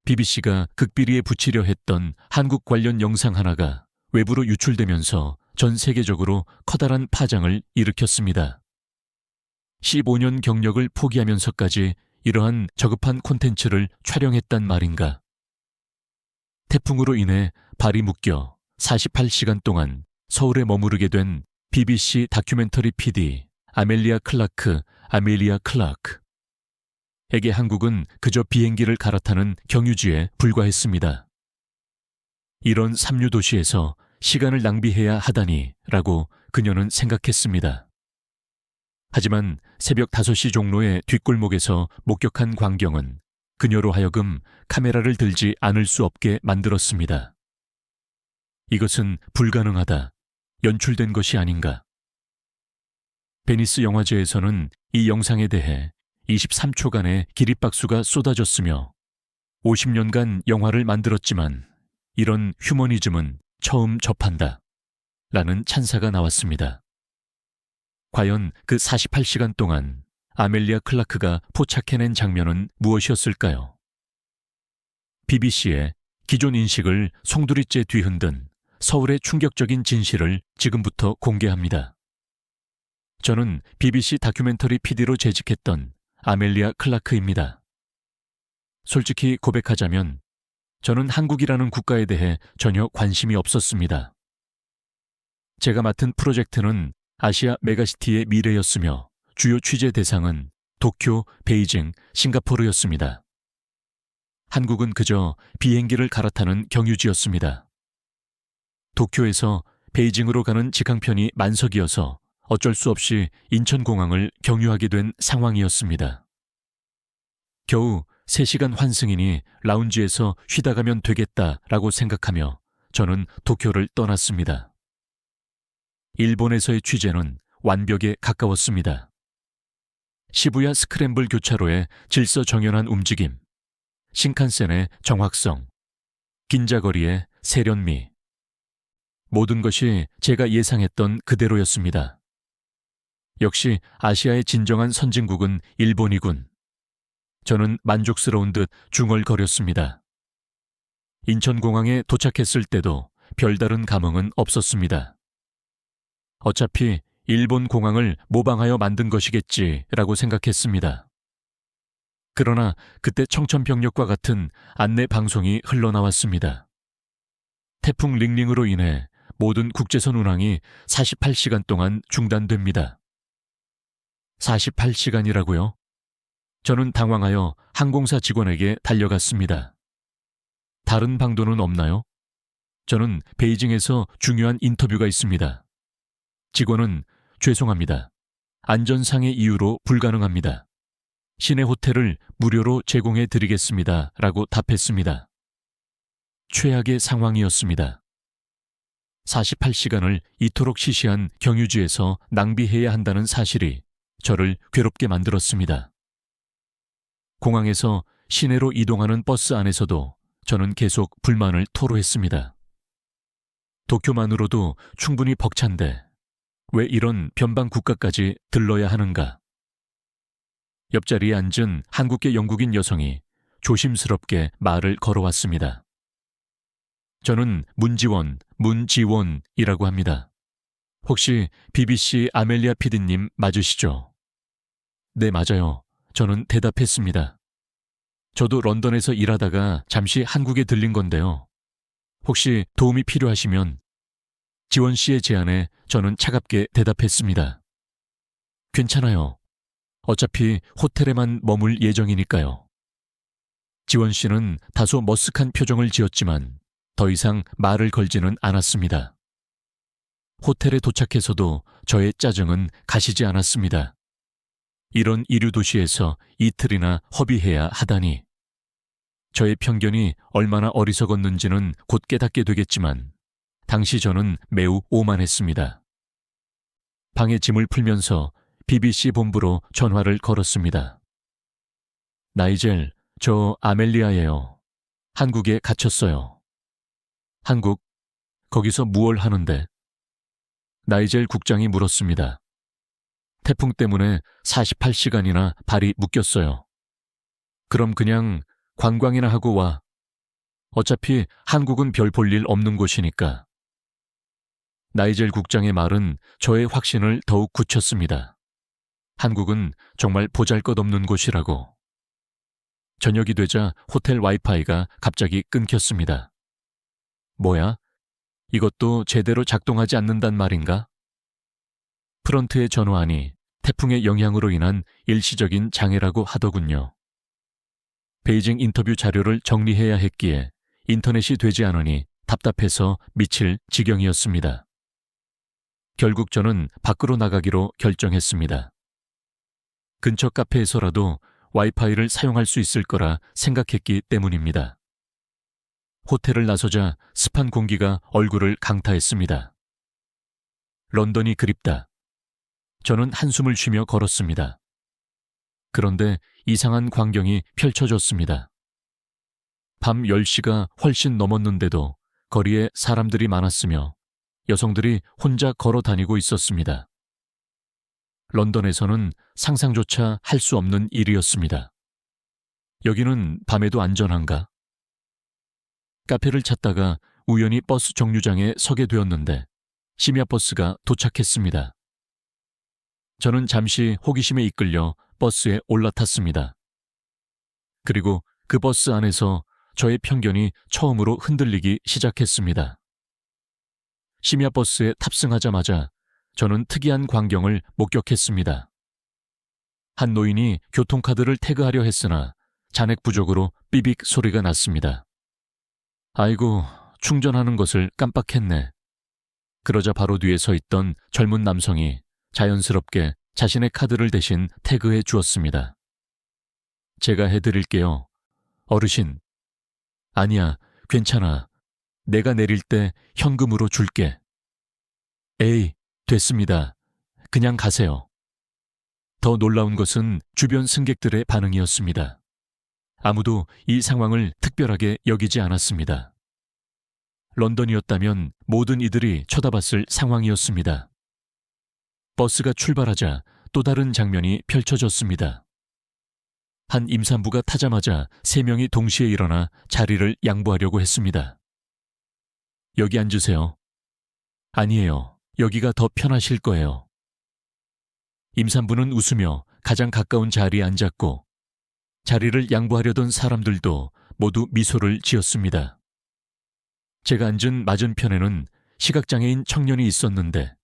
BBC가 극비리에 붙이려 했던 한국 관련 영상 하나가 외부로 유출되면서 전 세계적으로 커다란 파장을 일으켰습니다. 15년 경력을 포기하면서까지 이러한 저급한 콘텐츠를 촬영했단 말인가. 태풍으로 인해 발이 묶여 48시간 동안 서울에 머무르게 된 BBC 다큐멘터리 PD 아멜리아 클라크. 에게 한국은 그저 비행기를 갈아타는 경유지에 불과했습니다. 이런 삼류 도시에서 시간을 낭비해야 하다니 라고 그녀는 생각했습니다. 하지만 새벽 5시 종로의 뒷골목에서 목격한 광경은 그녀로 하여금 카메라를 들지 않을 수 없게 만들었습니다. 이것은 불가능하다, 연출된 것이 아닌가. 베니스 영화제에서는 이 영상에 대해 23초간의 기립박수가 쏟아졌으며 50년간 영화를 만들었지만 이런 휴머니즘은 처음 접한다 라는 찬사가 나왔습니다. 과연 그 48시간 동안 아멜리아 클라크가 포착해낸 장면은 무엇이었을까요? BBC의 기존 인식을 송두리째 뒤흔든 서울의 충격적인 진실을 지금부터 공개합니다. 저는 BBC 다큐멘터리 PD로 재직했던 아멜리아 클라크입니다. 솔직히 고백하자면 저는 한국이라는 국가에 대해 전혀 관심이 없었습니다. 제가 맡은 프로젝트는 아시아 메가시티의 미래였으며 주요 취재 대상은 도쿄, 베이징, 싱가포르였습니다. 한국은 그저 비행기를 갈아타는 경유지였습니다. 도쿄에서 베이징으로 가는 직항편이 만석이어서 어쩔 수 없이 인천공항을 경유하게 된 상황이었습니다. 겨우 3시간 환승이니 라운지에서 쉬다 가면 되겠다라고 생각하며 저는 도쿄를 떠났습니다. 일본에서의 취재는 완벽에 가까웠습니다. 시부야 스크램블 교차로의 질서정연한 움직임, 신칸센의 정확성, 긴자거리의 세련미. 모든 것이 제가 예상했던 그대로였습니다. 역시 아시아의 진정한 선진국은 일본이군. 저는 만족스러운 듯 중얼거렸습니다. 인천공항에 도착했을 때도 별다른 감흥은 없었습니다. 어차피 일본 공항을 모방하여 만든 것이겠지라고 생각했습니다. 그러나 그때 청천벽력과 같은 안내 방송이 흘러나왔습니다. 태풍 링링으로 인해 모든 국제선 운항이 48시간 동안 중단됩니다. 48시간이라고요? 저는 당황하여 항공사 직원에게 달려갔습니다. 다른 방도는 없나요? 저는 베이징에서 중요한 인터뷰가 있습니다. 직원은 죄송합니다. 안전상의 이유로 불가능합니다. 시내 호텔을 무료로 제공해 드리겠습니다. 라고 답했습니다. 최악의 상황이었습니다. 48시간을 이토록 시시한 경유지에서 낭비해야 한다는 사실이 저를 괴롭게 만들었습니다. 공항에서 시내로 이동하는 버스 안에서도 저는 계속 불만을 토로했습니다. 도쿄만으로도 충분히 벅찬데 왜 이런 변방 국가까지 들러야 하는가? 옆자리에 앉은 한국계 영국인 여성이 조심스럽게 말을 걸어왔습니다. 저는 문지원이라고 합니다. 혹시 BBC 아멜리아 PD님 맞으시죠? 네, 맞아요. 저는 대답했습니다. 저도 런던에서 일하다가 잠시 한국에 들린 건데요. 혹시 도움이 필요하시면 지원 씨의 제안에 저는 차갑게 대답했습니다. 괜찮아요. 어차피 호텔에만 머물 예정이니까요. 지원 씨는 다소 머쓱한 표정을 지었지만 더 이상 말을 걸지는 않았습니다. 호텔에 도착해서도 저의 짜증은 가시지 않았습니다. 이런 이류 도시에서 이틀이나 허비해야 하다니. 저의 편견이 얼마나 어리석었는지는 곧 깨닫게 되겠지만 당시 저는 매우 오만했습니다. 방에 짐을 풀면서 BBC 본부로 전화를 걸었습니다. 나이젤, 저 아멜리아예요. 한국에 갇혔어요. 한국? 거기서 무얼 하는데? 나이젤 국장이 물었습니다. 태풍 때문에 48시간이나 발이 묶였어요. 그럼 그냥 관광이나 하고 와. 어차피 한국은 별 볼 일 없는 곳이니까. 나이젤 국장의 말은 저의 확신을 더욱 굳혔습니다. 한국은 정말 보잘것없는 곳이라고. 저녁이 되자 호텔 와이파이가 갑자기 끊겼습니다. 뭐야? 이것도 제대로 작동하지 않는단 말인가? 프런트의 전화하니 태풍의 영향으로 인한 일시적인 장애라고 하더군요. 베이징 인터뷰 자료를 정리해야 했기에 인터넷이 되지 않으니 답답해서 미칠 지경이었습니다. 결국 저는 밖으로 나가기로 결정했습니다. 근처 카페에서라도 와이파이를 사용할 수 있을 거라 생각했기 때문입니다. 호텔을 나서자 습한 공기가 얼굴을 강타했습니다. 런던이 그립다. 저는 한숨을 쉬며 걸었습니다. 그런데 이상한 광경이 펼쳐졌습니다. 밤 10시가 훨씬 넘었는데도 거리에 사람들이 많았으며 여성들이 혼자 걸어 다니고 있었습니다. 런던에서는 상상조차 할 수 없는 일이었습니다. 여기는 밤에도 안전한가? 카페를 찾다가 우연히 버스 정류장에 서게 되었는데 심야 버스가 도착했습니다. 저는 잠시 호기심에 이끌려 버스에 올라탔습니다. 그리고 그 버스 안에서 저의 편견이 처음으로 흔들리기 시작했습니다. 심야 버스에 탑승하자마자 저는 특이한 광경을 목격했습니다. 한 노인이 교통카드를 태그하려 했으나 잔액 부족으로 삐빅 소리가 났습니다. 아이고, 충전하는 것을 깜빡했네. 그러자 바로 뒤에 서 있던 젊은 남성이 자연스럽게 자신의 카드를 대신 태그해 주었습니다. 제가 해드릴게요. 어르신. 아니야, 괜찮아. 내가 내릴 때 현금으로 줄게. 에이, 됐습니다. 그냥 가세요. 더 놀라운 것은 주변 승객들의 반응이었습니다. 아무도 이 상황을 특별하게 여기지 않았습니다. 런던이었다면 모든 이들이 쳐다봤을 상황이었습니다. 버스가 출발하자 또 다른 장면이 펼쳐졌습니다. 한 임산부가 타자마자 3명이 동시에 일어나 자리를 양보하려고 했습니다. 여기 앉으세요. 아니에요. 여기가 더 편하실 거예요. 임산부는 웃으며 가장 가까운 자리에 앉았고 자리를 양보하려던 사람들도 모두 미소를 지었습니다. 제가 앉은 맞은편에는 시각장애인 청년이 있었는데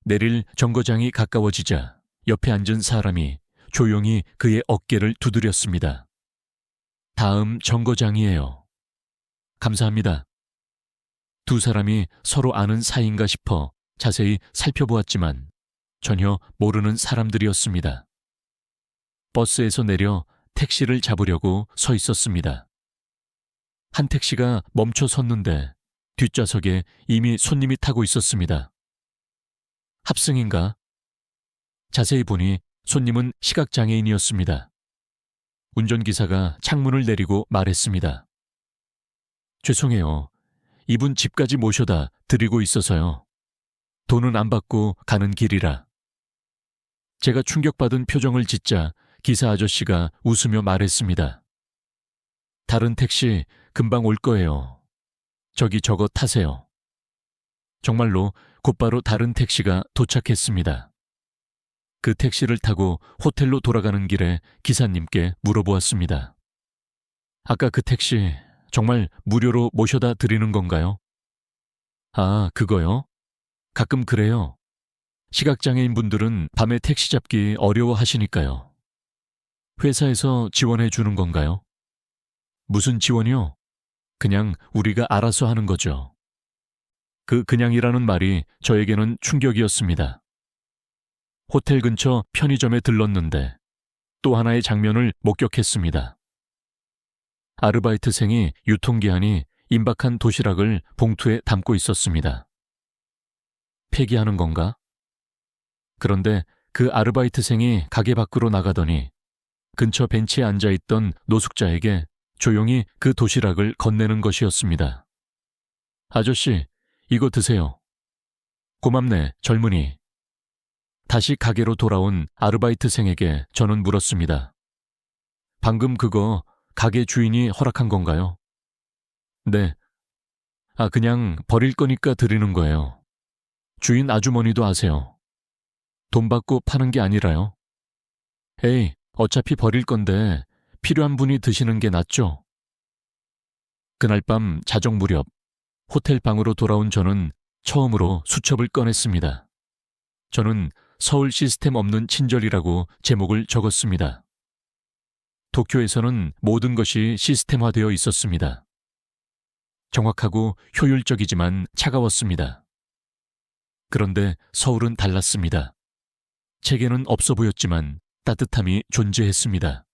내릴 정거장이 가까워지자 옆에 앉은 사람이 조용히 그의 어깨를 두드렸습니다. 다음 정거장이에요. 감사합니다. 두 사람이 서로 아는 사이인가 싶어 자세히 살펴보았지만 전혀 모르는 사람들이었습니다. 버스에서 내려 택시를 잡으려고 서 있었습니다. 한 택시가 멈춰 섰는데 뒷좌석에 이미 손님이 타고 있었습니다. 합승인가? 자세히 보니 손님은 시각장애인이었습니다. 운전기사가 창문을 내리고 말했습니다. 죄송해요. 이분 집까지 모셔다 드리고 있어서요. 돈은 안 받고 가는 길이라. 제가 충격받은 표정을 짓자 기사 아저씨가 웃으며 말했습니다. 다른 택시 금방 올 거예요. 저기 저거 타세요. 정말로 곧바로 다른 택시가 도착했습니다. 그 택시를 타고 호텔로 돌아가는 길에 기사님께 물어보았습니다. 아까 그 택시 정말 무료로 모셔다 드리는 건가요? 아, 그거요? 가끔 그래요. 시각장애인 분들은 밤에 택시 잡기 어려워하시니까요. 회사에서 지원해 주는 건가요? 무슨 지원이요? 그냥 우리가 알아서 하는 거죠. 그 그냥이라는 말이 저에게는 충격이었습니다. 호텔 근처 편의점에 들렀는데 또 하나의 장면을 목격했습니다. 아르바이트생이 유통기한이 임박한 도시락을 봉투에 담고 있었습니다. 폐기하는 건가? 그런데 그 아르바이트생이 가게 밖으로 나가더니 근처 벤치에 앉아있던 노숙자에게 조용히 그 도시락을 건네는 것이었습니다. 아저씨, 이거 드세요. 고맙네, 젊은이. 다시 가게로 돌아온 아르바이트생에게 저는 물었습니다. 방금 그거 가게 주인이 허락한 건가요? 네. 그냥 버릴 거니까 드리는 거예요. 주인 아주머니도 아세요. 돈 받고 파는 게 아니라요. 에이, 어차피 버릴 건데 필요한 분이 드시는 게 낫죠? 그날 밤 자정 무렵 호텔 방으로 돌아온 저는 처음으로 수첩을 꺼냈습니다. 저는 서울 시스템 없는 친절이라고 제목을 적었습니다. 도쿄에서는 모든 것이 시스템화되어 있었습니다. 정확하고 효율적이지만 차가웠습니다. 그런데 서울은 달랐습니다. 책에는 없어 보였지만 따뜻함이 존재했습니다.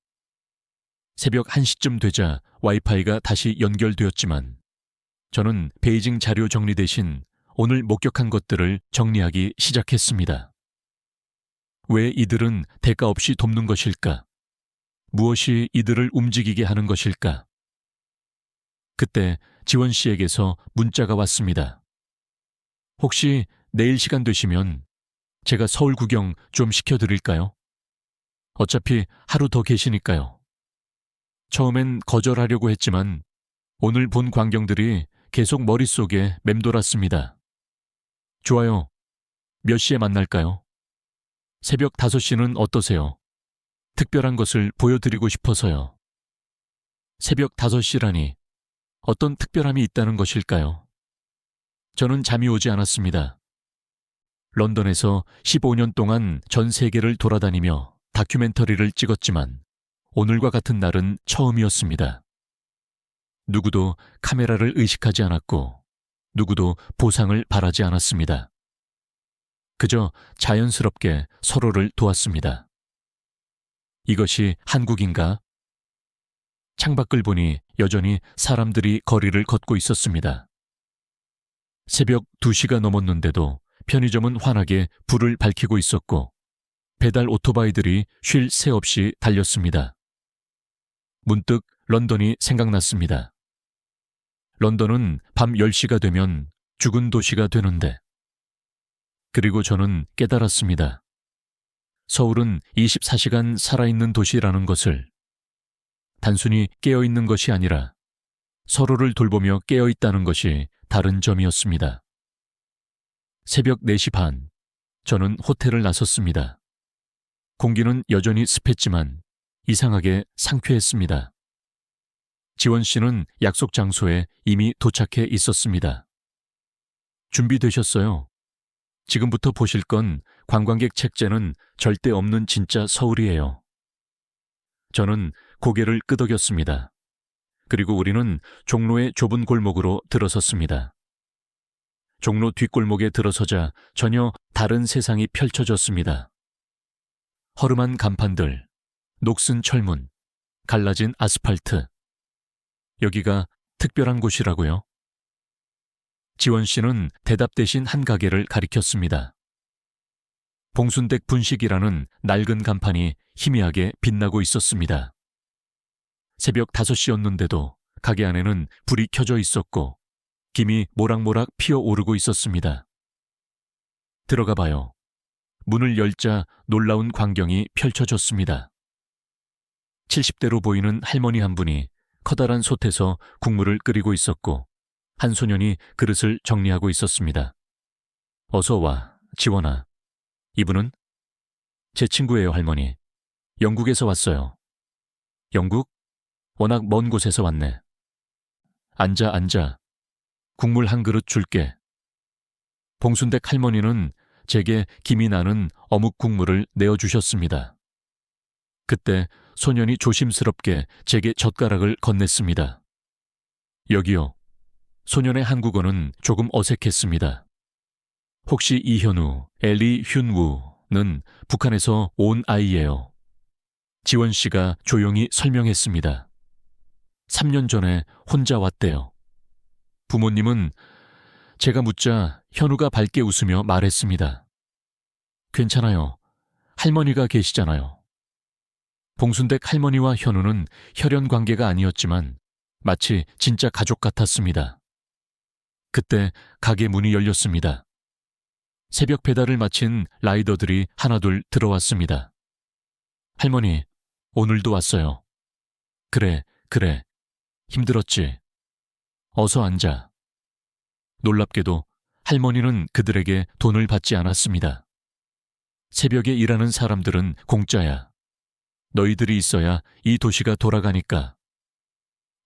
새벽 1시쯤 되자 와이파이가 다시 연결되었지만 저는 베이징 자료 정리 대신 오늘 목격한 것들을 정리하기 시작했습니다. 왜 이들은 대가 없이 돕는 것일까? 무엇이 이들을 움직이게 하는 것일까? 그때 지원 씨에게서 문자가 왔습니다. 혹시 내일 시간 되시면 제가 서울 구경 좀 시켜드릴까요? 어차피 하루 더 계시니까요. 처음엔 거절하려고 했지만 오늘 본 광경들이 계속 머릿속에 맴돌았습니다. 좋아요. 몇 시에 만날까요? 새벽 5시는 어떠세요? 특별한 것을 보여드리고 싶어서요. 새벽 5시라니 어떤 특별함이 있다는 것일까요? 저는 잠이 오지 않았습니다. 런던에서 15년 동안 전 세계를 돌아다니며 다큐멘터리를 찍었지만 오늘과 같은 날은 처음이었습니다. 누구도 카메라를 의식하지 않았고 누구도 보상을 바라지 않았습니다. 그저 자연스럽게 서로를 도왔습니다. 이것이 한국인가? 창밖을 보니 여전히 사람들이 거리를 걷고 있었습니다. 새벽 2시가 넘었는데도 편의점은 환하게 불을 밝히고 있었고 배달 오토바이들이 쉴 새 없이 달렸습니다. 문득 런던이 생각났습니다. 런던은 밤 10시가 되면 죽은 도시가 되는데. 그리고 저는 깨달았습니다. 서울은 24시간 살아있는 도시라는 것을. 단순히 깨어있는 것이 아니라 서로를 돌보며 깨어있다는 것이 다른 점이었습니다. 새벽 4시 반, 저는 호텔을 나섰습니다. 공기는 여전히 습했지만 이상하게 상쾌했습니다. 지원 씨는 약속 장소에 이미 도착해 있었습니다. 준비되셨어요? 지금부터 보실 건 관광객 책제는 절대 없는 진짜 서울이에요. 저는 고개를 끄덕였습니다. 그리고 우리는 종로의 좁은 골목으로 들어섰습니다. 종로 뒷골목에 들어서자 전혀 다른 세상이 펼쳐졌습니다. 허름한 간판들, 녹슨 철문, 갈라진 아스팔트. 여기가 특별한 곳이라고요? 지원 씨는 대답 대신 한 가게를 가리켰습니다. 봉순댁 분식이라는 낡은 간판이 희미하게 빛나고 있었습니다. 새벽 5시였는데도 가게 안에는 불이 켜져 있었고 김이 모락모락 피어오르고 있었습니다. 들어가 봐요. 문을 열자 놀라운 광경이 펼쳐졌습니다. 70대로 보이는 할머니 한 분이 커다란 솥에서 국물을 끓이고 있었고 한 소년이 그릇을 정리하고 있었습니다. 어서 와, 지원아. 이분은? 제 친구예요, 할머니. 영국에서 왔어요. 영국? 워낙 먼 곳에서 왔네. 앉아. 국물 한 그릇 줄게. 봉순댁 할머니는 제게 김이 나는 어묵 국물을 내어주셨습니다. 그때 소년이 조심스럽게 제게 젓가락을 건넸습니다. 여기요. 소년의 한국어는 조금 어색했습니다. 혹시 이현우, 엘리 휜우는 북한에서 온 아이예요. 지원 씨가 조용히 설명했습니다. 3년 전에 혼자 왔대요. 부모님은 제가 묻자 현우가 밝게 웃으며 말했습니다. 괜찮아요. 할머니가 계시잖아요. 봉순댁 할머니와 현우는 혈연 관계가 아니었지만 마치 진짜 가족 같았습니다. 그때 가게 문이 열렸습니다. 새벽 배달을 마친 라이더들이 하나둘 들어왔습니다. 할머니, 오늘도 왔어요. 그래. 힘들었지. 어서 앉아. 놀랍게도 할머니는 그들에게 돈을 받지 않았습니다. 새벽에 일하는 사람들은 공짜야. 너희들이 있어야 이 도시가 돌아가니까.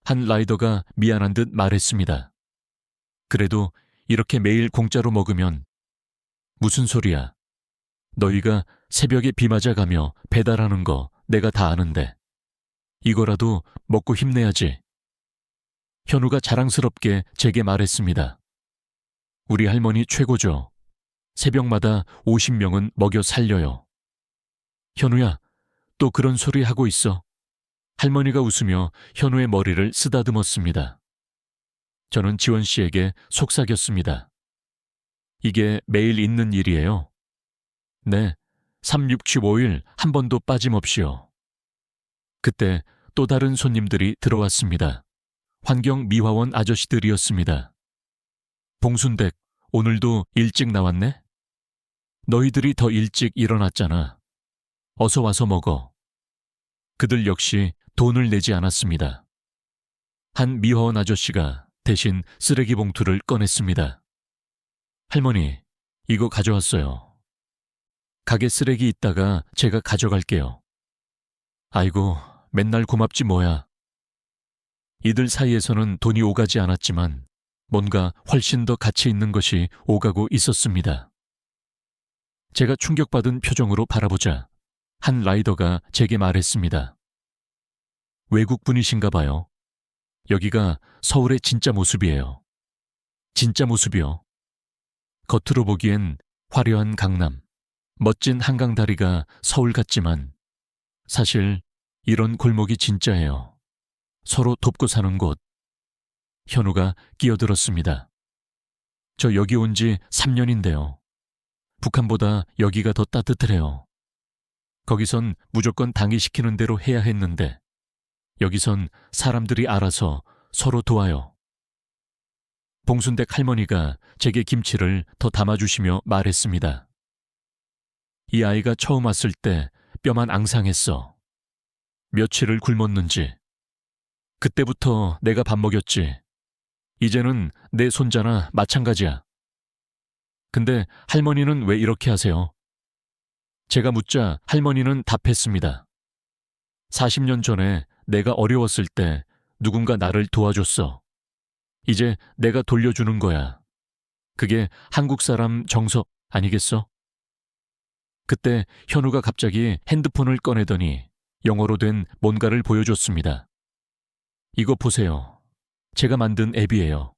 한 라이더가 미안한 듯 말했습니다. 그래도 이렇게 매일 공짜로 먹으면 무슨 소리야. 너희가 새벽에 비 맞아가며 배달하는 거 내가 다 아는데. 이거라도 먹고 힘내야지. 현우가 자랑스럽게 제게 말했습니다. 우리 할머니 최고죠. 새벽마다 50명은 먹여 살려요. 현우야, 또 그런 소리 하고 있어. 할머니가 웃으며 현우의 머리를 쓰다듬었습니다. 저는 지원 씨에게 속삭였습니다. 이게 매일 있는 일이에요. 네, 365일 한 번도 빠짐없이요. 그때 또 다른 손님들이 들어왔습니다. 환경미화원 아저씨들이었습니다. 봉순댁, 오늘도 일찍 나왔네? 너희들이 더 일찍 일어났잖아. 어서 와서 먹어. 그들 역시 돈을 내지 않았습니다. 한 미화원 아저씨가 대신 쓰레기 봉투를 꺼냈습니다. 할머니, 이거 가져왔어요. 가게 쓰레기 있다가 제가 가져갈게요. 아이고, 맨날 고맙지 뭐야. 이들 사이에서는 돈이 오가지 않았지만 뭔가 훨씬 더 가치 있는 것이 오가고 있었습니다. 제가 충격받은 표정으로 바라보자 한 라이더가 제게 말했습니다. 외국분이신가 봐요. 여기가 서울의 진짜 모습이에요. 진짜 모습이요. 겉으로 보기엔 화려한 강남, 멋진 한강 다리가 서울 같지만 사실 이런 골목이 진짜예요. 서로 돕고 사는 곳. 현우가 끼어들었습니다. 저 여기 온 지 3년인데요. 북한보다 여기가 더 따뜻해요. 거기선 무조건 당이 시키는 대로 해야 했는데 여기선 사람들이 알아서 서로 도와요. 봉순댁 할머니가 제게 김치를 더 담아주시며 말했습니다. 이 아이가 처음 왔을 때 뼈만 앙상했어. 며칠을 굶었는지. 그때부터 내가 밥 먹였지. 이제는 내 손자나 마찬가지야. 근데 할머니는 왜 이렇게 하세요? 제가 묻자 할머니는 답했습니다. 40년 전에 내가 어려웠을 때 누군가 나를 도와줬어. 이제 내가 돌려주는 거야. 그게 한국 사람 정서 아니겠어? 그때 현우가 갑자기 핸드폰을 꺼내더니 영어로 된 뭔가를 보여줬습니다. 이거 보세요. 제가 만든 앱이에요.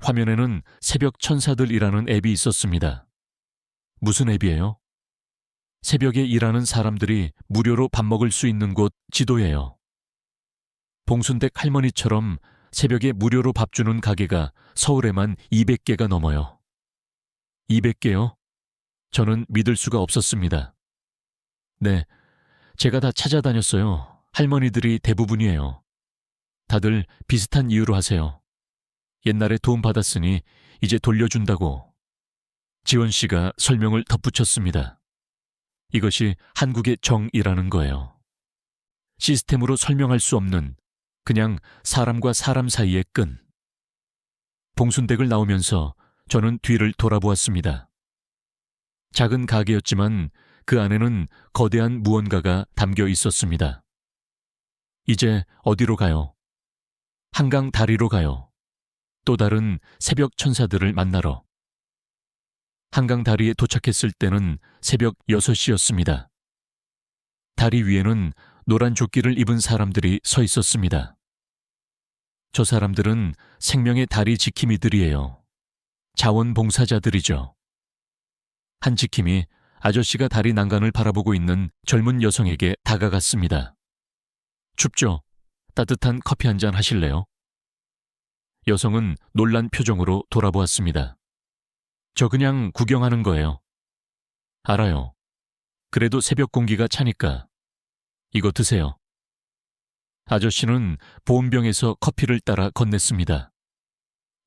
화면에는 새벽 천사들이라는 앱이 있었습니다. 무슨 앱이에요? 새벽에 일하는 사람들이 무료로 밥 먹을 수 있는 곳 지도예요. 봉순댁 할머니처럼 새벽에 무료로 밥 주는 가게가 서울에만 200개가 넘어요. 200개요? 저는 믿을 수가 없었습니다. 네, 제가 다 찾아다녔어요. 할머니들이 대부분이에요. 다들 비슷한 이유로 하세요. 옛날에 도움 받았으니 이제 돌려준다고. 지원 씨가 설명을 덧붙였습니다. 이것이 한국의 정이라는 거예요. 시스템으로 설명할 수 없는 그냥 사람과 사람 사이의 끈. 봉순댁을 나오면서 저는 뒤를 돌아보았습니다. 작은 가게였지만 그 안에는 거대한 무언가가 담겨 있었습니다. 이제 어디로 가요? 한강 다리로 가요. 또 다른 새벽 천사들을 만나러. 한강 다리에 도착했을 때는 새벽 6시였습니다. 다리 위에는 노란 조끼를 입은 사람들이 서 있었습니다. 저 사람들은 생명의 다리 지킴이들이에요. 자원봉사자들이죠. 한 지킴이 아저씨가 다리 난간을 바라보고 있는 젊은 여성에게 다가갔습니다. 춥죠? 따뜻한 커피 한 잔 하실래요? 여성은 놀란 표정으로 돌아보았습니다. 저 그냥 구경하는 거예요. 알아요. 그래도 새벽 공기가 차니까. 이거 드세요. 아저씨는 보온병에서 커피를 따라 건넸습니다.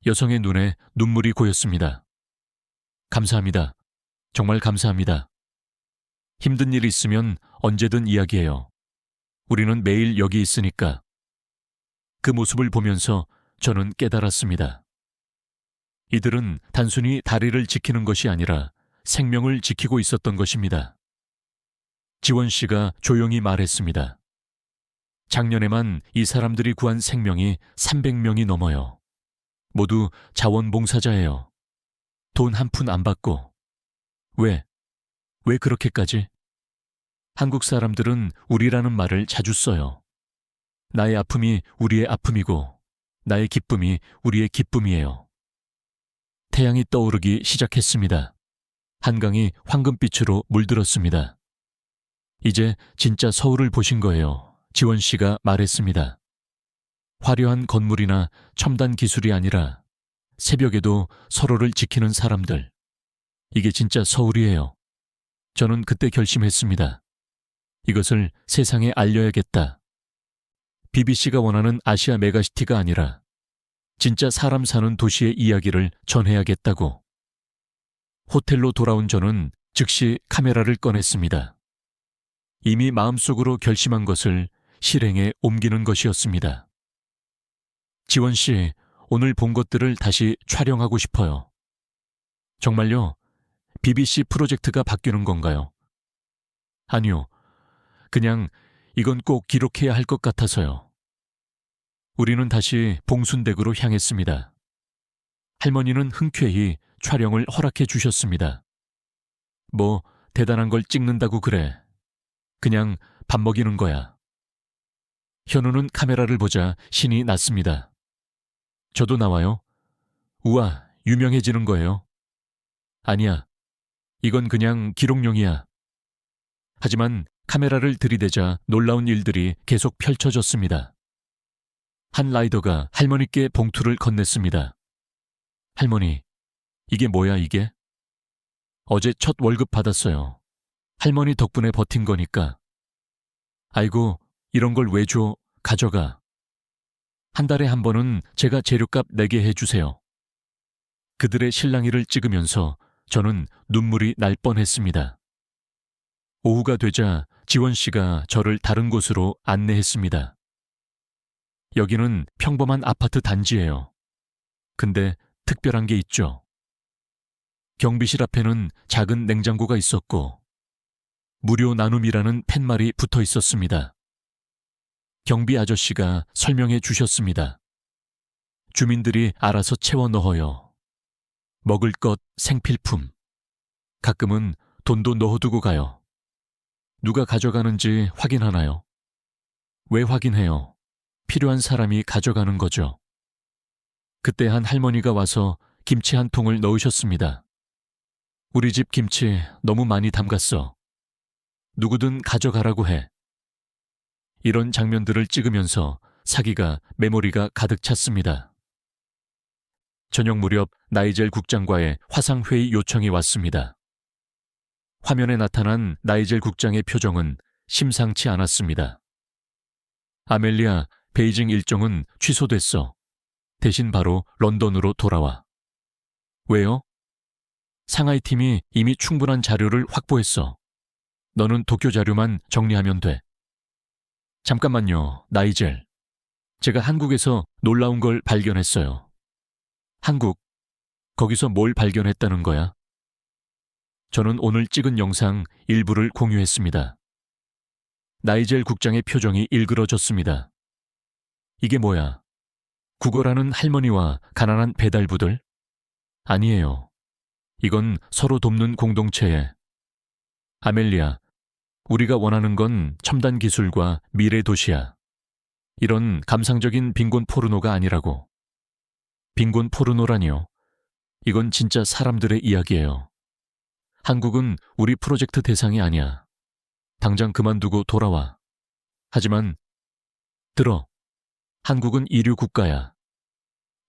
여성의 눈에 눈물이 고였습니다. 감사합니다. 정말 감사합니다. 힘든 일 있으면 언제든 이야기해요. 우리는 매일 여기 있으니까. 그 모습을 보면서 저는 깨달았습니다. 이들은 단순히 다리를 지키는 것이 아니라 생명을 지키고 있었던 것입니다. 지원 씨가 조용히 말했습니다. 작년에만 이 사람들이 구한 생명이 300명이 넘어요. 모두 자원봉사자예요. 돈 한 푼 안 받고. 왜 그렇게까지? 한국 사람들은 우리라는 말을 자주 써요. 나의 아픔이 우리의 아픔이고 나의 기쁨이 우리의 기쁨이에요. 태양이 떠오르기 시작했습니다. 한강이 황금빛으로 물들었습니다. 이제 진짜 서울을 보신 거예요. 지원 씨가 말했습니다. 화려한 건물이나 첨단 기술이 아니라 새벽에도 서로를 지키는 사람들. 이게 진짜 서울이에요. 저는 그때 결심했습니다. 이것을 세상에 알려야겠다. BBC가 원하는 아시아 메가시티가 아니라 진짜 사람 사는 도시의 이야기를 전해야겠다고. 호텔로 돌아온 저는 즉시 카메라를 꺼냈습니다. 이미 마음속으로 결심한 것을 실행에 옮기는 것이었습니다. 지원 씨, 오늘 본 것들을 다시 촬영하고 싶어요. 정말요? BBC 프로젝트가 바뀌는 건가요? 아니요. 그냥 이건 꼭 기록해야 할 것 같아서요. 우리는 다시 봉순댁으로 향했습니다. 할머니는 흔쾌히 촬영을 허락해 주셨습니다. 뭐 대단한 걸 찍는다고 그래. 그냥 밥 먹이는 거야. 현우는 카메라를 보자 신이 났습니다. 저도 나와요? 우와, 유명해지는 거예요? 아니야. 이건 그냥 기록용이야. 하지만 카메라를 들이대자 놀라운 일들이 계속 펼쳐졌습니다. 한 라이더가 할머니께 봉투를 건넸습니다. 할머니, 이게 뭐야 이게? 어제 첫 월급 받았어요. 할머니 덕분에 버틴 거니까. 아이고, 이런 걸 왜 줘? 가져가. 한 달에 한 번은 제가 재료값 내게 해주세요. 그들의 실랑이를 찍으면서 저는 눈물이 날 뻔했습니다. 오후가 되자 지원 씨가 저를 다른 곳으로 안내했습니다. 여기는 평범한 아파트 단지예요. 근데 특별한 게 있죠. 경비실 앞에는 작은 냉장고가 있었고 무료 나눔이라는 팻말이 붙어 있었습니다. 경비 아저씨가 설명해 주셨습니다. 주민들이 알아서 채워 넣어요. 먹을 것, 생필품. 가끔은 돈도 넣어두고 가요. 누가 가져가는지 확인하나요? 왜 확인해요? 필요한 사람이 가져가는 거죠. 그때 한 할머니가 와서 김치 한 통을 넣으셨습니다. 우리 집 김치 너무 많이 담갔어. 누구든 가져가라고 해. 이런 장면들을 찍으면서 사기가 메모리가 가득 찼습니다. 저녁 무렵 나이젤 국장과의 화상회의 요청이 왔습니다. 화면에 나타난 나이젤 국장의 표정은 심상치 않았습니다. 아멜리아, 베이징 일정은 취소됐어. 대신 바로 런던으로 돌아와. 왜요? 상하이 팀이 이미 충분한 자료를 확보했어. 너는 도쿄 자료만 정리하면 돼. 잠깐만요, 나이젤. 제가 한국에서 놀라운 걸 발견했어요. 한국? 거기서 뭘 발견했다는 거야? 저는 오늘 찍은 영상 일부를 공유했습니다. 나이젤 국장의 표정이 일그러졌습니다. 이게 뭐야? 구걸하는 할머니와 가난한 배달부들? 아니에요. 이건 서로 돕는 공동체에. 아멜리아, 우리가 원하는 건 첨단 기술과 미래 도시야. 이런 감상적인 빈곤 포르노가 아니라고. 빈곤 포르노라니요. 이건 진짜 사람들의 이야기예요. 한국은 우리 프로젝트 대상이 아니야. 당장 그만두고 돌아와. 하지만 들어. 한국은 이류 국가야.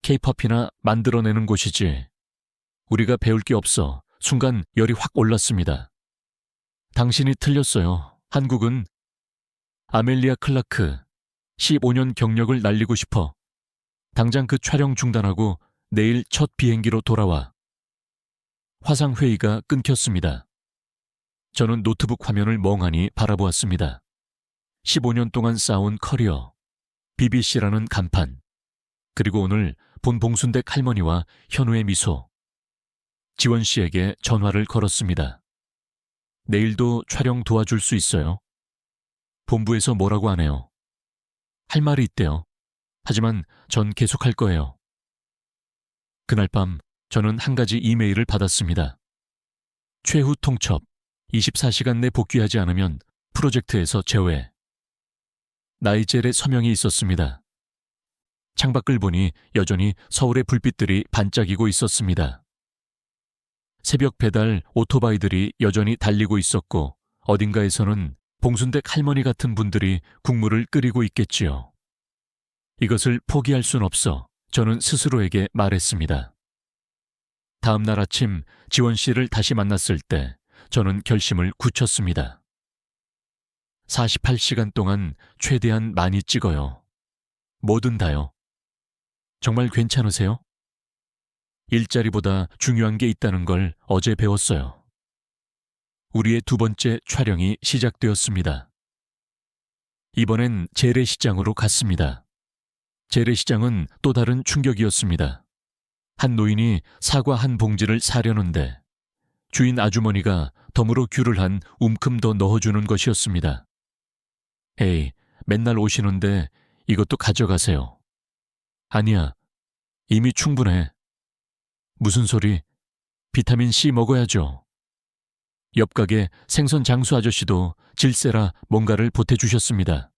K-팝이나 만들어내는 곳이지. 우리가 배울 게 없어. 순간 열이 확 올랐습니다. 당신이 틀렸어요. 한국은 아멜리아 클라크 15년 경력을 날리고 싶어. 당장 그 촬영 중단하고 내일 첫 비행기로 돌아와. 화상회의가 끊겼습니다. 저는 노트북 화면을 멍하니 바라보았습니다. 15년 동안 쌓아온 커리어, BBC라는 간판. 그리고 오늘 본 봉순댁 할머니와 현우의 미소. 지원 씨에게 전화를 걸었습니다. 내일도 촬영 도와줄 수 있어요? 본부에서 뭐라고 하네요. 할 말이 있대요. 하지만 전 계속할 거예요. 그날 밤 저는 한 가지 이메일을 받았습니다. 최후 통첩, 24시간 내 복귀하지 않으면 프로젝트에서 제외. 나이젤의 서명이 있었습니다. 창밖을 보니 여전히 서울의 불빛들이 반짝이고 있었습니다. 새벽 배달 오토바이들이 여전히 달리고 있었고 어딘가에서는 봉순댁 할머니 같은 분들이 국물을 끓이고 있겠지요. 이것을 포기할 순 없어 저는 스스로에게 말했습니다. 다음 날 아침 지원 씨를 다시 만났을 때 저는 결심을 굳혔습니다. 48시간 동안 최대한 많이 찍어요. 뭐든 다요. 정말 괜찮으세요? 일자리보다 중요한 게 있다는 걸 어제 배웠어요. 우리의 두 번째 촬영이 시작되었습니다. 이번엔 재래시장으로 갔습니다. 재래시장은 또 다른 충격이었습니다. 한 노인이 사과 한 봉지를 사려는데 주인 아주머니가 덤으로 귤을 한 움큼 더 넣어주는 것이었습니다. 에이, 맨날 오시는데 이것도 가져가세요. 아니야, 이미 충분해. 무슨 소리? 비타민C 먹어야죠. 옆 가게 생선 장수 아저씨도 질세라 뭔가를 보태주셨습니다.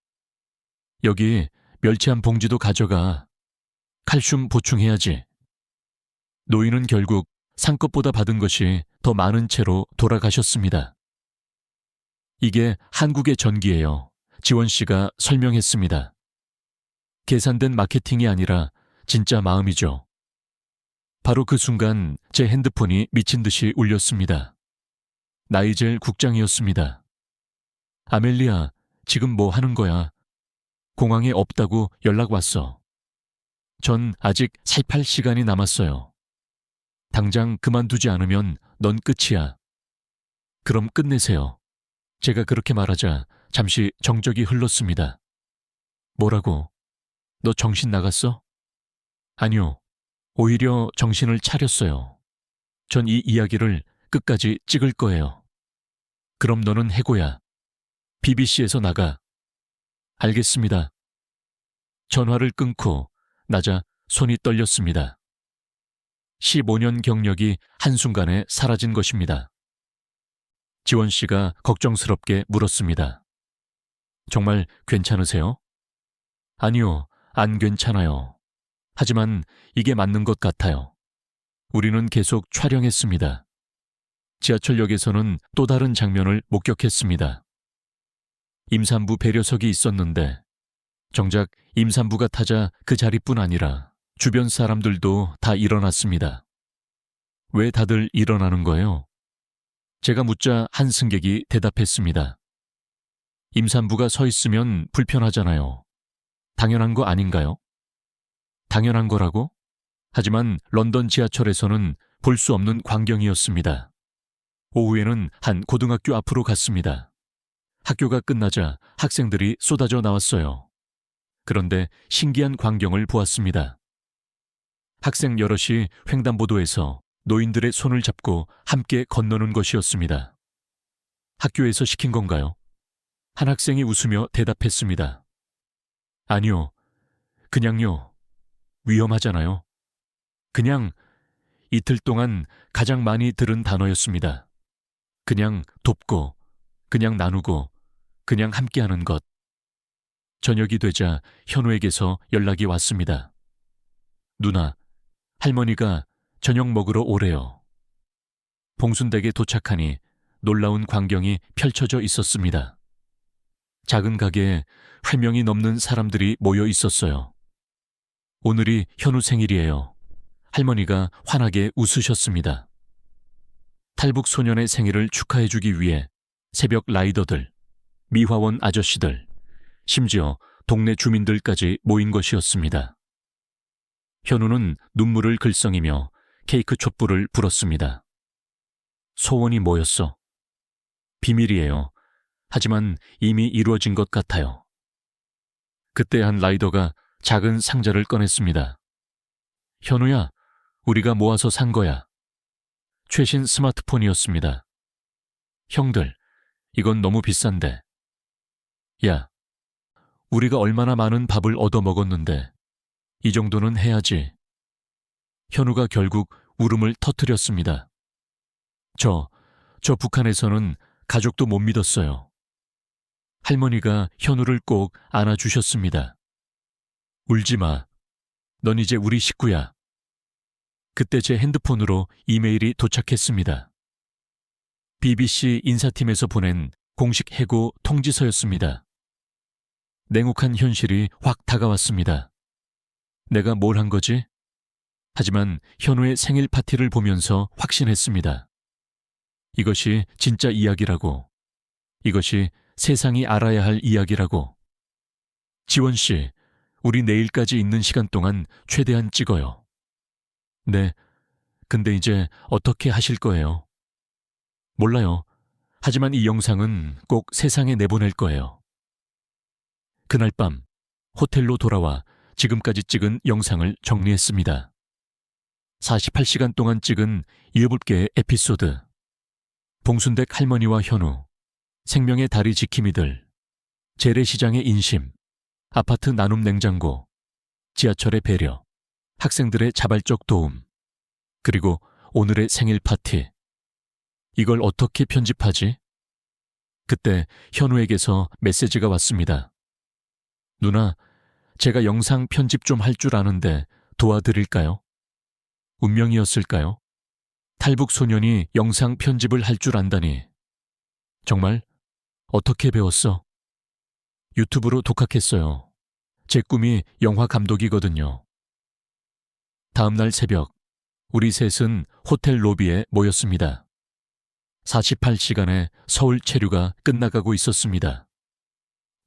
여기 멸치 한 봉지도 가져가. 칼슘 보충해야지. 노인은 결국 상급보다 받은 것이 더 많은 채로 돌아가셨습니다. 이게 한국의 전기예요. 지원 씨가 설명했습니다. 계산된 마케팅이 아니라 진짜 마음이죠. 바로 그 순간 제 핸드폰이 미친 듯이 울렸습니다. 나이젤 국장이었습니다. 아멜리아, 지금 뭐 하는 거야? 공항에 없다고 연락 왔어. 전 아직 살팔 시간이 남았어요. 당장 그만두지 않으면 넌 끝이야. 그럼 끝내세요. 제가 그렇게 말하자 잠시 정적이 흘렀습니다. 뭐라고? 너 정신 나갔어? 아니요. 오히려 정신을 차렸어요. 전 이 이야기를 끝까지 찍을 거예요. 그럼 너는 해고야. BBC에서 나가. 알겠습니다. 전화를 끊고 나자 손이 떨렸습니다. 15년 경력이 한순간에 사라진 것입니다. 지원 씨가 걱정스럽게 물었습니다. 정말 괜찮으세요? 아니요, 안 괜찮아요. 하지만 이게 맞는 것 같아요. 우리는 계속 촬영했습니다. 지하철역에서는 또 다른 장면을 목격했습니다. 임산부 배려석이 있었는데 정작 임산부가 타자 그 자리뿐 아니라 주변 사람들도 다 일어났습니다. 왜 다들 일어나는 거예요? 제가 묻자 한 승객이 대답했습니다. 임산부가 서 있으면 불편하잖아요. 당연한 거 아닌가요? 당연한 거라고? 하지만 런던 지하철에서는 볼 수 없는 광경이었습니다. 오후에는 한 고등학교 앞으로 갔습니다. 학교가 끝나자 학생들이 쏟아져 나왔어요. 그런데 신기한 광경을 보았습니다. 학생 여럿이 횡단보도에서 노인들의 손을 잡고 함께 건너는 것이었습니다. 학교에서 시킨 건가요? 한 학생이 웃으며 대답했습니다. 아니요. 그냥요. 위험하잖아요. 그냥 이틀 동안 가장 많이 들은 단어였습니다. 그냥 돕고, 그냥 나누고, 그냥 함께하는 것. 저녁이 되자 현우에게서 연락이 왔습니다. 누나, 할머니가 저녁 먹으러 오래요. 봉순댁에 도착하니 놀라운 광경이 펼쳐져 있었습니다. 작은 가게에 회명이 넘는 사람들이 모여 있었어요. 오늘이 현우 생일이에요. 할머니가 환하게 웃으셨습니다. 탈북 소년의 생일을 축하해주기 위해 새벽 라이더들, 미화원 아저씨들, 심지어 동네 주민들까지 모인 것이었습니다. 현우는 눈물을 글썽이며 케이크 촛불을 불었습니다. 소원이 뭐였어? 비밀이에요. 하지만 이미 이루어진 것 같아요. 그때 한 라이더가 작은 상자를 꺼냈습니다. 현우야, 우리가 모아서 산 거야. 최신 스마트폰이었습니다. 형들, 이건 너무 비싼데. 야, 우리가 얼마나 많은 밥을 얻어먹었는데 이 정도는 해야지. 현우가 결국 울음을 터뜨렸습니다. 저 북한에서는 가족도 못 믿었어요. 할머니가 현우를 꼭 안아주셨습니다. 울지 마. 넌 이제 우리 식구야. 그때 제 핸드폰으로 이메일이 도착했습니다. BBC 인사팀에서 보낸 공식 해고 통지서였습니다. 냉혹한 현실이 확 다가왔습니다. 내가 뭘 한 거지? 하지만 현우의 생일 파티를 보면서 확신했습니다. 이것이 진짜 이야기라고. 이것이 세상이 알아야 할 이야기라고. 지원 씨, 우리 내일까지 있는 시간 동안 최대한 찍어요. 네, 근데 이제 어떻게 하실 거예요? 몰라요. 하지만 이 영상은 꼭 세상에 내보낼 거예요. 그날 밤 호텔로 돌아와 지금까지 찍은 영상을 정리했습니다. 48시간 동안 찍은 7개의 에피소드. 봉순댁 할머니와 현우, 생명의 다리 지킴이들, 재래시장의 인심, 아파트 나눔 냉장고, 지하철의 배려, 학생들의 자발적 도움, 그리고 오늘의 생일 파티. 이걸 어떻게 편집하지? 그때 현우에게서 메시지가 왔습니다. 누나, 제가 영상 편집 좀 할 줄 아는데 도와드릴까요? 운명이었을까요? 탈북 소년이 영상 편집을 할 줄 안다니. 정말? 어떻게 배웠어? 유튜브로 독학했어요. 제 꿈이 영화 감독이거든요. 다음 날 새벽, 우리 셋은 호텔 로비에 모였습니다. 48시간의 서울 체류가 끝나가고 있었습니다.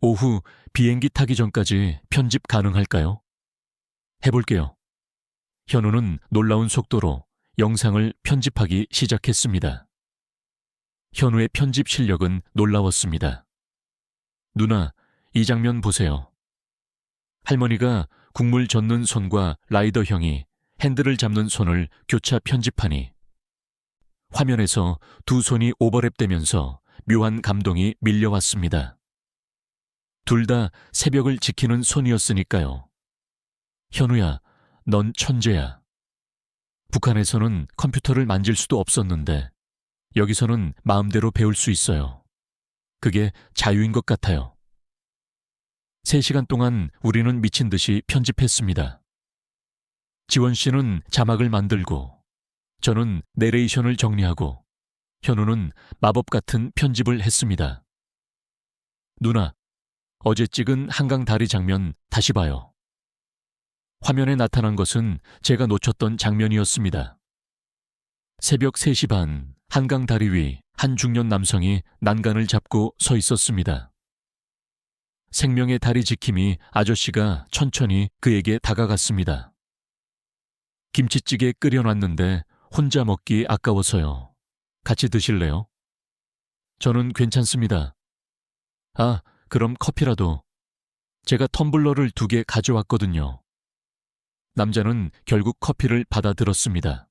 오후 비행기 타기 전까지 편집 가능할까요? 해볼게요. 현우는 놀라운 속도로 영상을 편집하기 시작했습니다. 현우의 편집 실력은 놀라웠습니다. 누나, 이 장면 보세요. 할머니가 국물 젓는 손과 라이더 형이 핸들을 잡는 손을 교차 편집하니 화면에서 두 손이 오버랩되면서 묘한 감동이 밀려왔습니다. 둘 다 새벽을 지키는 손이었으니까요. 현우야, 넌 천재야. 북한에서는 컴퓨터를 만질 수도 없었는데 여기서는 마음대로 배울 수 있어요. 그게 자유인 것 같아요. 3시간 동안 우리는 미친 듯이 편집했습니다. 지원 씨는 자막을 만들고 저는 내레이션을 정리하고 현우는 마법 같은 편집을 했습니다. 누나, 어제 찍은 한강 다리 장면 다시 봐요. 화면에 나타난 것은 제가 놓쳤던 장면이었습니다. 새벽 3시 반 한강 다리 위 한 중년 남성이 난간을 잡고 서 있었습니다. 생명의 다리 지킴이 아저씨가 천천히 그에게 다가갔습니다. 김치찌개 끓여놨는데 혼자 먹기 아까워서요. 같이 드실래요? 저는 괜찮습니다. 아, 그럼 커피라도. 제가 텀블러를 2개 가져왔거든요. 남자는 결국 커피를 받아들었습니다.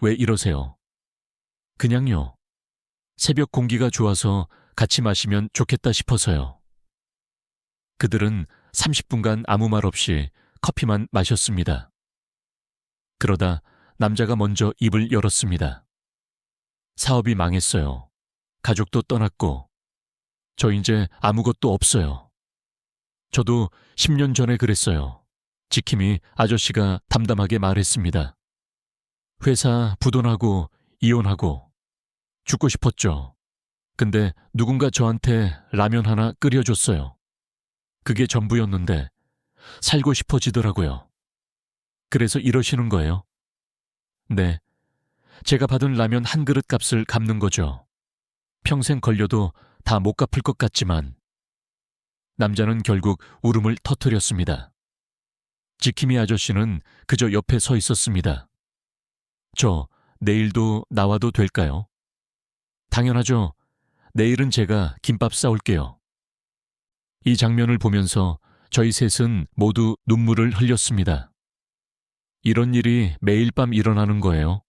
왜 이러세요? 그냥요. 새벽 공기가 좋아서 같이 마시면 좋겠다 싶어서요. 그들은 30분간 아무 말 없이 커피만 마셨습니다. 그러다 남자가 먼저 입을 열었습니다. 사업이 망했어요. 가족도 떠났고 저 이제 아무것도 없어요. 저도 10년 전에 그랬어요. 지킴이 아저씨가 담담하게 말했습니다. 회사 부도나고 이혼하고 죽고 싶었죠. 근데 누군가 저한테 라면 하나 끓여줬어요. 그게 전부였는데 살고 싶어지더라고요. 그래서 이러시는 거예요? 네. 제가 받은 라면 한 그릇 값을 갚는 거죠. 평생 걸려도 다 못 갚을 것 같지만. 남자는 결국 울음을 터뜨렸습니다. 지킴이 아저씨는 그저 옆에 서 있었습니다. 저 내일도 나와도 될까요? 당연하죠. 내일은 제가 김밥 싸올게요. 이 장면을 보면서 저희 셋은 모두 눈물을 흘렸습니다. 이런 일이 매일 밤 일어나는 거예요.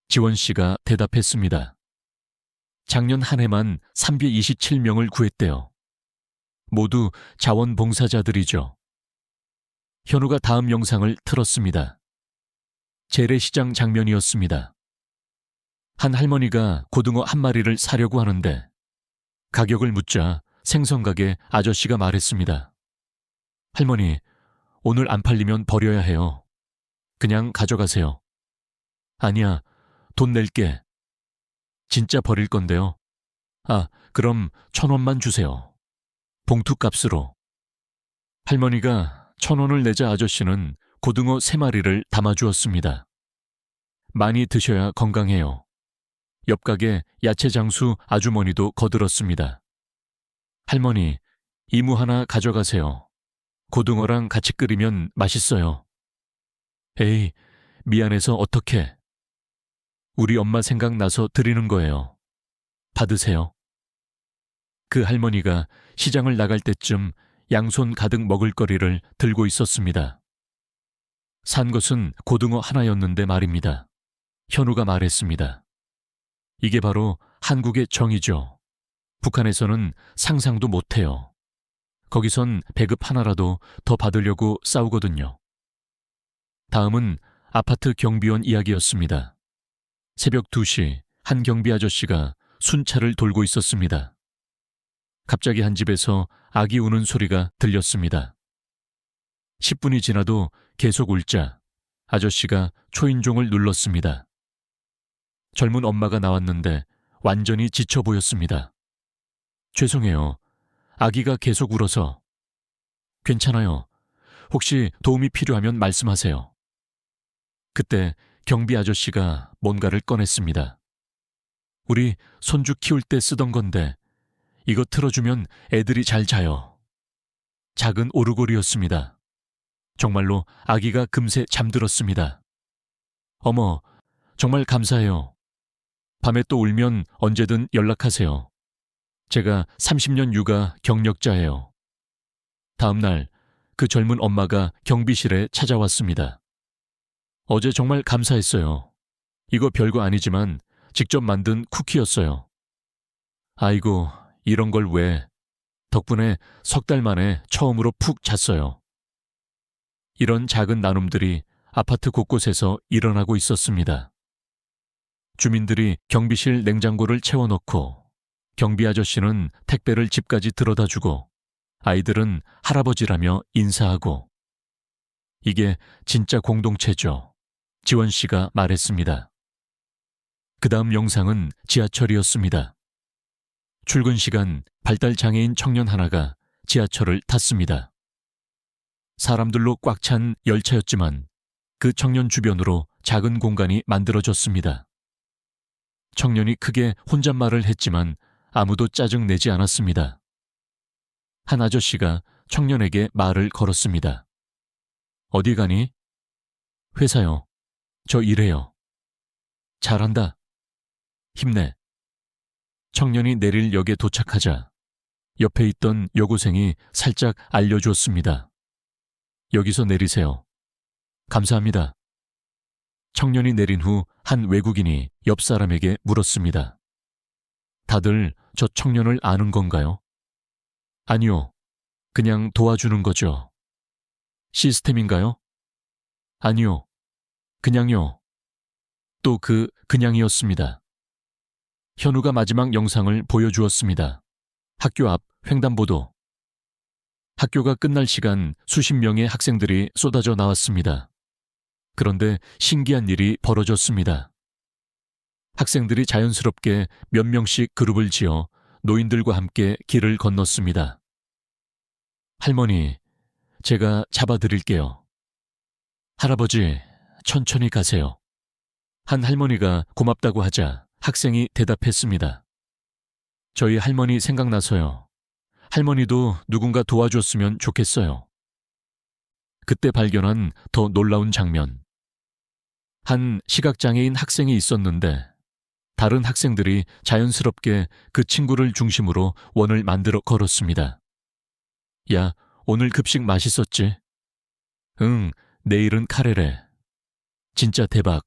지원 씨가 대답했습니다. 작년 한 해만 327명을 구했대요. 모두 자원봉사자들이죠. 현우가 다음 영상을 틀었습니다. 재래시장 장면이었습니다. 한 할머니가 고등어 한 마리를 사려고 하는데 가격을 묻자 생선가게 아저씨가 말했습니다. 할머니, 오늘 안 팔리면 버려야 해요. 그냥 가져가세요. 아니야, 돈 낼게. 진짜 버릴 건데요. 아, 그럼 1,000원만 주세요. 봉투값으로. 할머니가 1,000원을 내자 아저씨는 고등어 3마리를 담아주었습니다. 많이 드셔야 건강해요. 옆 가게 야채 장수 아주머니도 거들었습니다. 할머니, 이무 하나 가져가세요. 고등어랑 같이 끓이면 맛있어요. 에이, 미안해서 어떡해. 우리 엄마 생각나서 드리는 거예요. 받으세요. 그 할머니가 시장을 나갈 때쯤 양손 가득 먹을거리를 들고 있었습니다. 산 것은 고등어 하나였는데 말입니다. 현우가 말했습니다. 이게 바로 한국의 정이죠. 북한에서는 상상도 못해요. 거기선 배급 하나라도 더 받으려고 싸우거든요. 다음은 아파트 경비원 이야기였습니다. 새벽 2시 한 경비 아저씨가 순찰을 돌고 있었습니다. 갑자기 한 집에서 아기 우는 소리가 들렸습니다. 10분이 지나도 계속 울자 아저씨가 초인종을 눌렀습니다. 젊은 엄마가 나왔는데 완전히 지쳐 보였습니다. 죄송해요. 아기가 계속 울어서. 괜찮아요. 혹시 도움이 필요하면 말씀하세요. 그때 경비 아저씨가 뭔가를 꺼냈습니다. 우리 손주 키울 때 쓰던 건데 이거 틀어주면 애들이 잘 자요. 작은 오르골이었습니다. 정말로 아기가 금세 잠들었습니다. 어머, 정말 감사해요. 밤에 또 울면 언제든 연락하세요. 제가 30년 육아 경력자예요. 다음 날 그 젊은 엄마가 경비실에 찾아왔습니다. 어제 정말 감사했어요. 이거 별거 아니지만 직접 만든 쿠키였어요. 아이고, 이런 걸 왜. 덕분에 3달 만에 처음으로 푹 잤어요. 이런 작은 나눔들이 아파트 곳곳에서 일어나고 있었습니다. 주민들이 경비실 냉장고를 채워넣고 경비 아저씨는 택배를 집까지 들어다주고 아이들은 할아버지라며 인사하고. 이게 진짜 공동체죠. 지원 씨가 말했습니다. 그 다음 영상은 지하철이었습니다. 출근 시간 발달장애인 청년 하나가 지하철을 탔습니다. 사람들로 꽉 찬 열차였지만 그 청년 주변으로 작은 공간이 만들어졌습니다. 청년이 크게 혼잣말을 했지만 아무도 짜증내지 않았습니다. 한 아저씨가 청년에게 말을 걸었습니다. 어디 가니? 회사요. 저 일해요. 잘한다. 힘내. 청년이 내릴 역에 도착하자 옆에 있던 여고생이 살짝 알려주었습니다. 여기서 내리세요. 감사합니다. 청년이 내린 후 한 외국인이 옆 사람에게 물었습니다. 다들 저 청년을 아는 건가요? 아니요. 그냥 도와주는 거죠. 시스템인가요? 아니요. 그냥요. 또 그냥이었습니다. 현우가 마지막 영상을 보여주었습니다. 학교 앞 횡단보도. 학교가 끝날 시간 수십 명의 학생들이 쏟아져 나왔습니다. 그런데 신기한 일이 벌어졌습니다. 학생들이 자연스럽게 몇 명씩 그룹을 지어 노인들과 함께 길을 건넜습니다. 할머니, 제가 잡아드릴게요. 할아버지, 천천히 가세요. 한 할머니가 고맙다고 하자 학생이 대답했습니다. 저희 할머니 생각나서요. 할머니도 누군가 도와줬으면 좋겠어요. 그때 발견한 더 놀라운 장면. 한 시각장애인 학생이 있었는데 다른 학생들이 자연스럽게 그 친구를 중심으로 원을 만들어 걸었습니다. 야, 오늘 급식 맛있었지? 응, 내일은 카레래. 진짜 대박.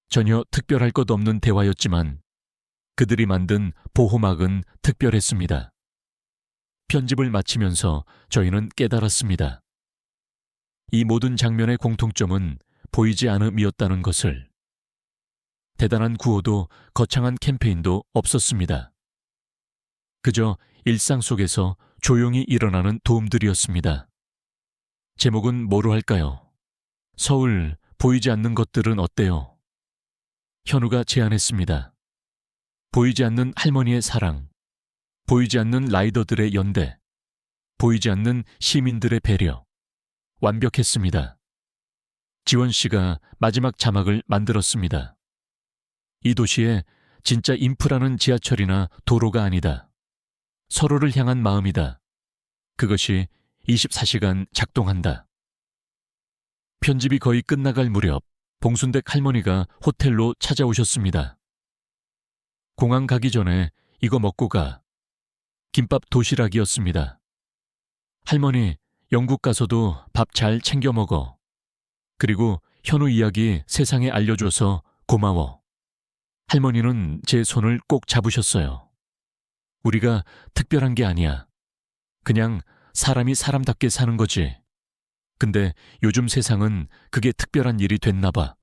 전혀 특별할 것 없는 대화였지만 그들이 만든 보호막은 특별했습니다. 편집을 마치면서 저희는 깨달았습니다. 이 모든 장면의 공통점은 보이지 않음이었다는 것을. 대단한 구호도 거창한 캠페인도 없었습니다. 그저 일상 속에서 조용히 일어나는 도움들이었습니다. 제목은 뭐로 할까요? 서울, 보이지 않는 것들은 어때요? 현우가 제안했습니다. 보이지 않는 할머니의 사랑, 보이지 않는 라이더들의 연대, 보이지 않는 시민들의 배려. 완벽했습니다. 지원 씨가 마지막 자막을 만들었습니다. 이 도시에 진짜 인프라는 지하철이나 도로가 아니다. 서로를 향한 마음이다. 그것이 24시간 작동한다. 편집이 거의 끝나갈 무렵 봉순댁 할머니가 호텔로 찾아오셨습니다. 공항 가기 전에 이거 먹고 가. 김밥 도시락이었습니다. 할머니, 영국 가서도 밥 잘 챙겨 먹어. 그리고 현우 이야기 세상에 알려줘서 고마워. 할머니는 제 손을 꼭 잡으셨어요. 우리가 특별한 게 아니야. 그냥 사람이 사람답게 사는 거지. 근데 요즘 세상은 그게 특별한 일이 됐나 봐.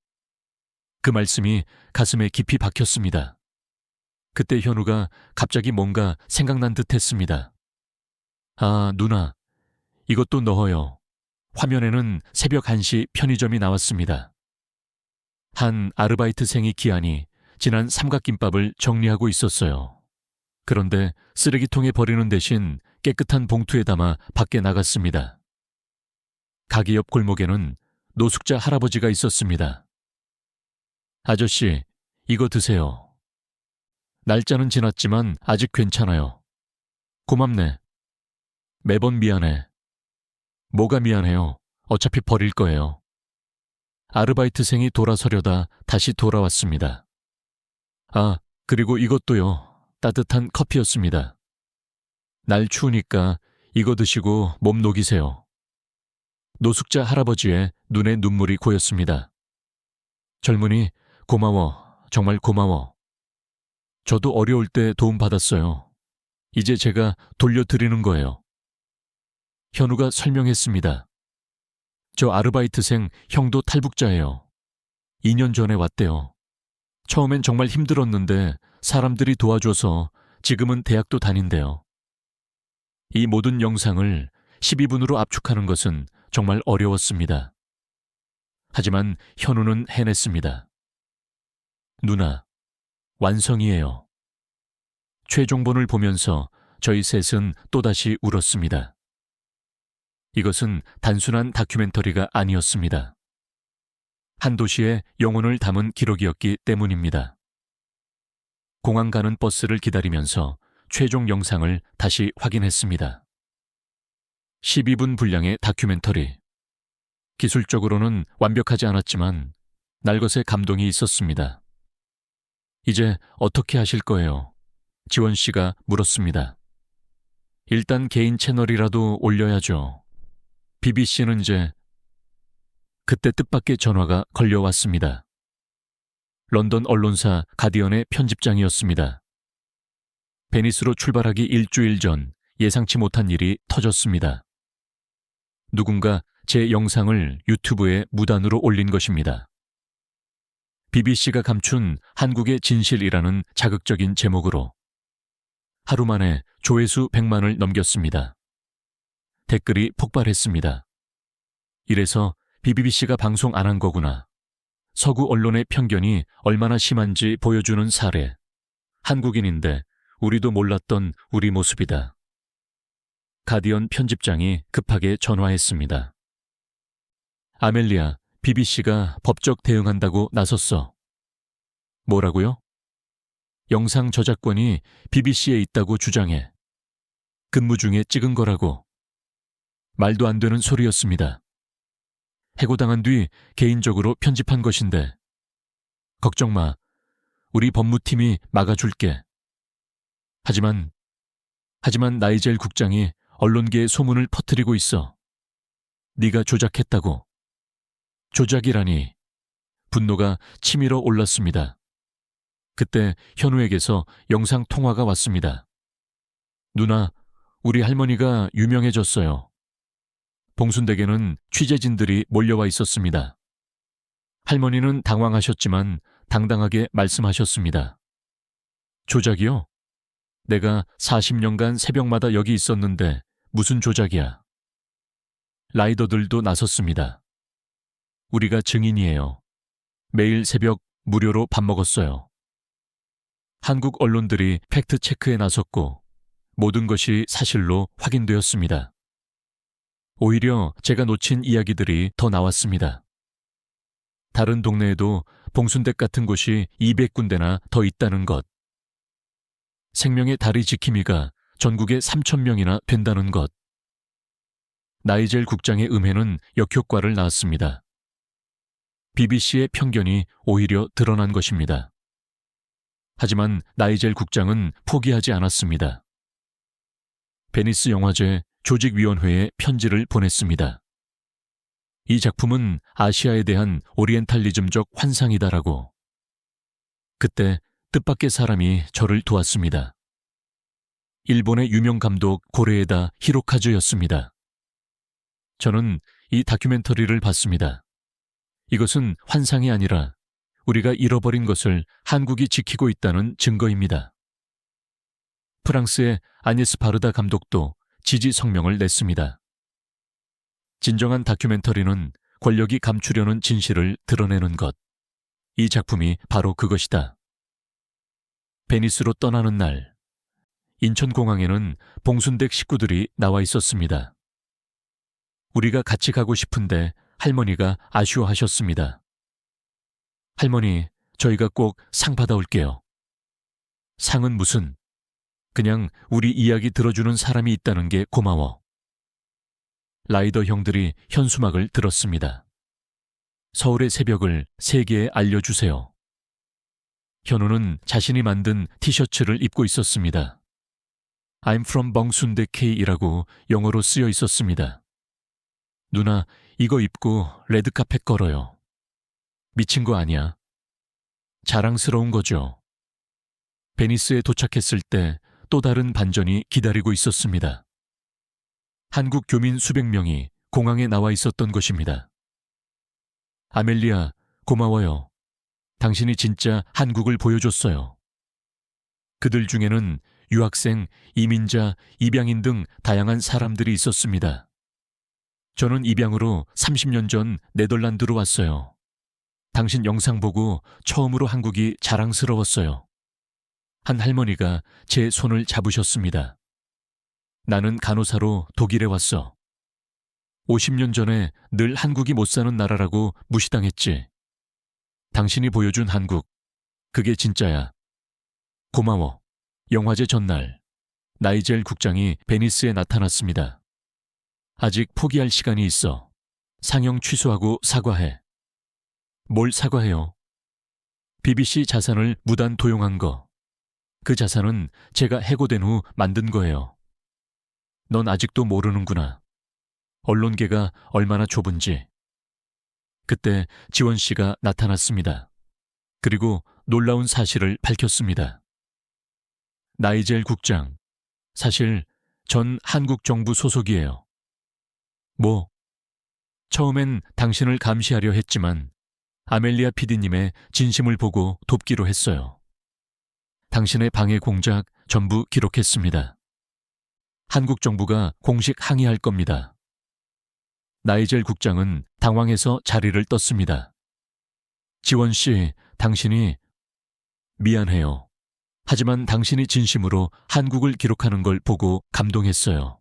그 말씀이 가슴에 깊이 박혔습니다. 그때 현우가 갑자기 뭔가 생각난 듯 했습니다. 아, 누나. 이것도 넣어요. 화면에는 새벽 1시 편의점이 나왔습니다. 한 아르바이트생이 기한이 지난 삼각김밥을 정리하고 있었어요. 그런데 쓰레기통에 버리는 대신 깨끗한 봉투에 담아 밖에 나갔습니다. 가게 옆 골목에는 노숙자 할아버지가 있었습니다. 아저씨, 이거 드세요. 날짜는 지났지만 아직 괜찮아요. 고맙네. 매번 미안해. 뭐가 미안해요? 어차피 버릴 거예요. 아르바이트생이 돌아서려다 다시 돌아왔습니다. 아, 그리고 이것도요. 따뜻한 커피였습니다. 날 추우니까 이거 드시고 몸 녹이세요. 노숙자 할아버지의 눈에 눈물이 고였습니다. 젊은이, 고마워. 정말 고마워. 저도 어려울 때 도움받았어요. 이제 제가 돌려드리는 거예요. 현우가 설명했습니다. 저 아르바이트생 형도 탈북자예요. 2년 전에 왔대요. 처음엔 정말 힘들었는데 사람들이 도와줘서 지금은 대학도 다닌대요. 이 모든 영상을 12분으로 압축하는 것은 정말 어려웠습니다. 하지만 현우는 해냈습니다. 누나, 완성이에요. 최종본을 보면서 저희 셋은 또다시 울었습니다. 이것은 단순한 다큐멘터리가 아니었습니다. 한 도시의 영혼을 담은 기록이었기 때문입니다. 공항 가는 버스를 기다리면서 최종 영상을 다시 확인했습니다. 12분 분량의 다큐멘터리. 기술적으로는 완벽하지 않았지만 날것의 감동이 있었습니다. 이제 어떻게 하실 거예요? 지원 씨가 물었습니다. 일단 개인 채널이라도 올려야죠. BBC는 이제... 그때 뜻밖의 전화가 걸려왔습니다. 런던 언론사 가디언의 편집장이었습니다. 베니스로 출발하기 일주일 전 예상치 못한 일이 터졌습니다. 누군가 제 영상을 유튜브에 무단으로 올린 것입니다. BBC가 감춘 한국의 진실이라는 자극적인 제목으로 하루 만에 조회수 100만을 넘겼습니다. 댓글이 폭발했습니다. 이래서 BBC가 방송 안 한 거구나. 서구 언론의 편견이 얼마나 심한지 보여주는 사례. 한국인인데 우리도 몰랐던 우리 모습이다. 가디언 편집장이 급하게 전화했습니다. 아멜리아, BBC가 법적 대응한다고 나섰어. 뭐라고요? 영상 저작권이 BBC에 있다고 주장해. 근무 중에 찍은 거라고. 말도 안 되는 소리였습니다. 해고당한 뒤 개인적으로 편집한 것인데. 걱정 마. 우리 법무팀이 막아줄게. 하지만 나이젤 국장이 언론계에 소문을 퍼뜨리고 있어. 네가 조작했다고. 조작이라니. 분노가 치밀어 올랐습니다. 그때 현우에게서 영상 통화가 왔습니다. 누나, 우리 할머니가 유명해졌어요. 봉순댁에는 취재진들이 몰려와 있었습니다. 할머니는 당황하셨지만 당당하게 말씀하셨습니다. 조작이요? 내가 40년간 새벽마다 여기 있었는데 무슨 조작이야? 라이더들도 나섰습니다. 우리가 증인이에요. 매일 새벽 무료로 밥 먹었어요. 한국 언론들이 팩트체크에 나섰고 모든 것이 사실로 확인되었습니다. 오히려 제가 놓친 이야기들이 더 나왔습니다. 다른 동네에도 봉순댁 같은 곳이 200군데나 더 있다는 것. 생명의 다리 지킴이가 전국에 3,000명이나 된다는 것. 나이젤 국장의 음해는 역효과를 낳았습니다. BBC의 편견이 오히려 드러난 것입니다. 하지만 나이젤 국장은 포기하지 않았습니다. 베니스 영화제 조직위원회에 편지를 보냈습니다. 이 작품은 아시아에 대한 오리엔탈리즘적 환상이다라고. 그때 뜻밖의 사람이 저를 도왔습니다. 일본의 유명 감독 고레에다 히로카즈였습니다. 저는 이 다큐멘터리를 봤습니다. 이것은 환상이 아니라 우리가 잃어버린 것을 한국이 지키고 있다는 증거입니다. 프랑스의 아니스 바르다 감독도 지지 성명을 냈습니다. 진정한 다큐멘터리는 권력이 감추려는 진실을 드러내는 것. 이 작품이 바로 그것이다. 베니스로 떠나는 날, 인천공항에는 봉순댁 식구들이 나와 있었습니다. 우리가 같이 가고 싶은데 할머니가 아쉬워하셨습니다. 할머니, 저희가 꼭 상 받아올게요. 상은 무슨? 그냥 우리 이야기 들어주는 사람이 있다는 게 고마워. 라이더 형들이 현수막을 들었습니다. 서울의 새벽을 세계에 알려주세요. 현우는 자신이 만든 티셔츠를 입고 있었습니다. I'm from 봉순대 K이라고 영어로 쓰여 있었습니다. 누나, 이거 입고 레드카펫 걸어요. 미친 거 아니야. 자랑스러운 거죠. 베니스에 도착했을 때 또 다른 반전이 기다리고 있었습니다. 한국 교민 수백 명이 공항에 나와 있었던 것입니다. 아멜리아, 고마워요. 당신이 진짜 한국을 보여줬어요. 그들 중에는 유학생, 이민자, 입양인 등 다양한 사람들이 있었습니다. 저는 입양으로 30년 전 네덜란드로 왔어요. 당신 영상 보고 처음으로 한국이 자랑스러웠어요. 한 할머니가 제 손을 잡으셨습니다. 나는 간호사로 독일에 왔어. 50년 전에 늘 한국이 못 사는 나라라고 무시당했지. 당신이 보여준 한국, 그게 진짜야. 고마워. 영화제 전날, 나이젤 국장이 베니스에 나타났습니다. 아직 포기할 시간이 있어. 상영 취소하고 사과해. 뭘 사과해요? BBC 자산을 무단 도용한 거. 그 자산은 제가 해고된 후 만든 거예요. 넌 아직도 모르는구나. 언론계가 얼마나 좁은지. 그때 지원 씨가 나타났습니다. 그리고 놀라운 사실을 밝혔습니다. 나이젤 국장, 사실 전 한국 정부 소속이에요. 뭐? 처음엔 당신을 감시하려 했지만 아멜리아 PD님의 진심을 보고 돕기로 했어요. 당신의 방해 공작 전부 기록했습니다. 한국 정부가 공식 항의할 겁니다. 나이젤 국장은 당황해서 자리를 떴습니다. 지원 씨, 당신이 미안해요. 하지만 당신이 진심으로 한국을 기록하는 걸 보고 감동했어요.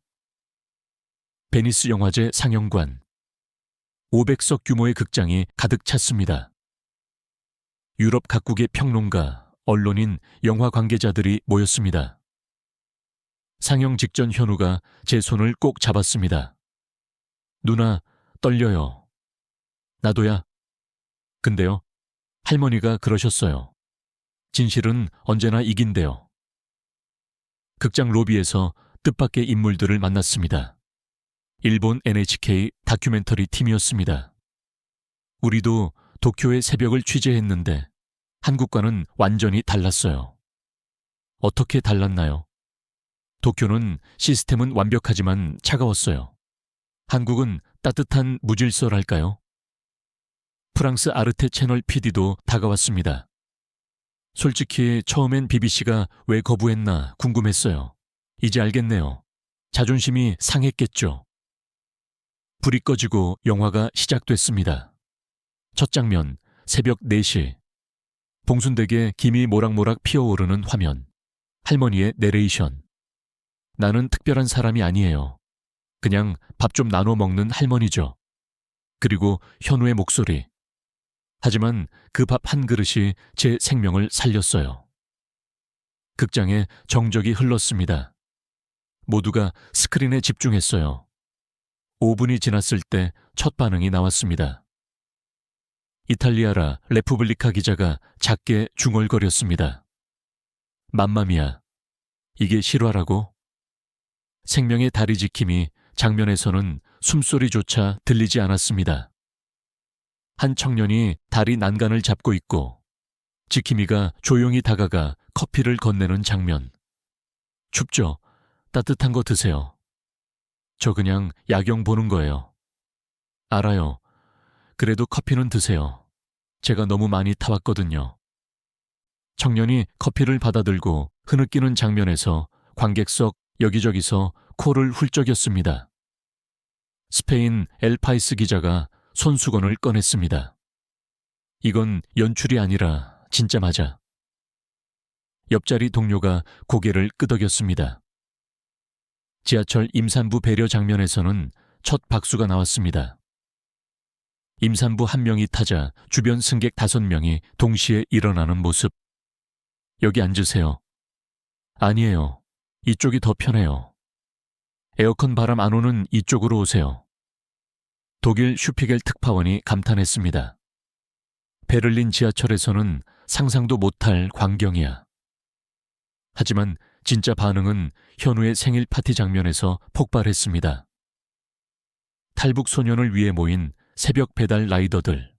베니스 영화제 상영관. 500석 규모의 극장이 가득 찼습니다. 유럽 각국의 평론가, 언론인, 영화 관계자들이 모였습니다. 상영 직전 현우가 제 손을 꼭 잡았습니다. 누나, 떨려요. 나도야. 근데요, 할머니가 그러셨어요. 진실은 언제나 이긴대요. 극장 로비에서 뜻밖의 인물들을 만났습니다. 일본 NHK 다큐멘터리 팀이었습니다. 우리도 도쿄의 새벽을 취재했는데 한국과는 완전히 달랐어요. 어떻게 달랐나요? 도쿄는 시스템은 완벽하지만 차가웠어요. 한국은 따뜻한 무질서랄까요? 프랑스 아르테 채널 PD도 다가왔습니다. 솔직히 처음엔 BBC가 왜 거부했나 궁금했어요. 이제 알겠네요. 자존심이 상했겠죠. 불이 꺼지고 영화가 시작됐습니다. 첫 장면, 새벽 4시. 봉순댁에 김이 모락모락 피어오르는 화면. 할머니의 내레이션. 나는 특별한 사람이 아니에요. 그냥 밥 좀 나눠 먹는 할머니죠. 그리고 현우의 목소리. 하지만 그 밥 한 그릇이 제 생명을 살렸어요. 극장에 정적이 흘렀습니다. 모두가 스크린에 집중했어요. 5분이 지났을 때 첫 반응이 나왔습니다. 이탈리아라 레푸블리카 기자가 작게 중얼거렸습니다. 맘마미아, 이게 실화라고? 생명의 다리 지킴이 장면에서는 숨소리조차 들리지 않았습니다. 한 청년이 다리 난간을 잡고 있고 지킴이가 조용히 다가가 커피를 건네는 장면. 춥죠? 따뜻한 거 드세요. 저 그냥 야경 보는 거예요. 알아요. 그래도 커피는 드세요. 제가 너무 많이 타왔거든요. 청년이 커피를 받아들고 흐느끼는 장면에서 관객석 여기저기서 코를 훌쩍였습니다. 스페인 엘파이스 기자가 손수건을 꺼냈습니다. 이건 연출이 아니라 진짜 맞아. 옆자리 동료가 고개를 끄덕였습니다. 지하철 임산부 배려 장면에서는 첫 박수가 나왔습니다. 임산부 한 명이 타자 주변 승객 5명이 동시에 일어나는 모습. 여기 앉으세요. 아니에요. 이쪽이 더 편해요. 에어컨 바람 안 오는 이쪽으로 오세요. 독일 슈피겔 특파원이 감탄했습니다. 베를린 지하철에서는 상상도 못할 광경이야. 하지만 진짜 반응은 현우의 생일 파티 장면에서 폭발했습니다. 탈북 소년을 위해 모인 새벽 배달 라이더들.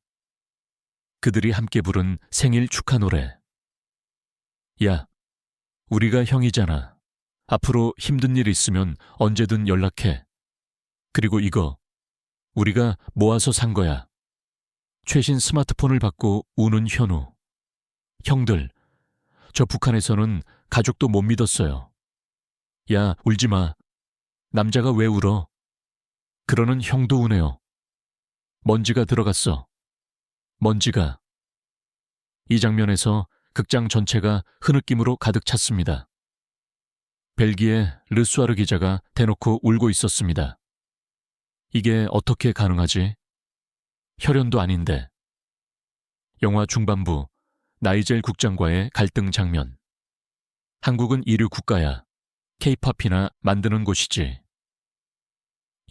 그들이 함께 부른 생일 축하 노래. 야, 우리가 형이잖아. 앞으로 힘든 일 있으면 언제든 연락해. 그리고 이거, 우리가 모아서 산 거야. 최신 스마트폰을 받고 우는 현우. 형들, 저 북한에서는 가족도 못 믿었어요. 야, 울지 마. 남자가 왜 울어? 그러는 형도 우네요. 먼지가 들어갔어. 먼지가. 이 장면에서 극장 전체가 흐느낌으로 가득 찼습니다. 벨기에 르수아르 기자가 대놓고 울고 있었습니다. 이게 어떻게 가능하지? 혈연도 아닌데. 영화 중반부 나이젤 국장과의 갈등 장면. 한국은 이류 국가야. K-팝이나 만드는 곳이지.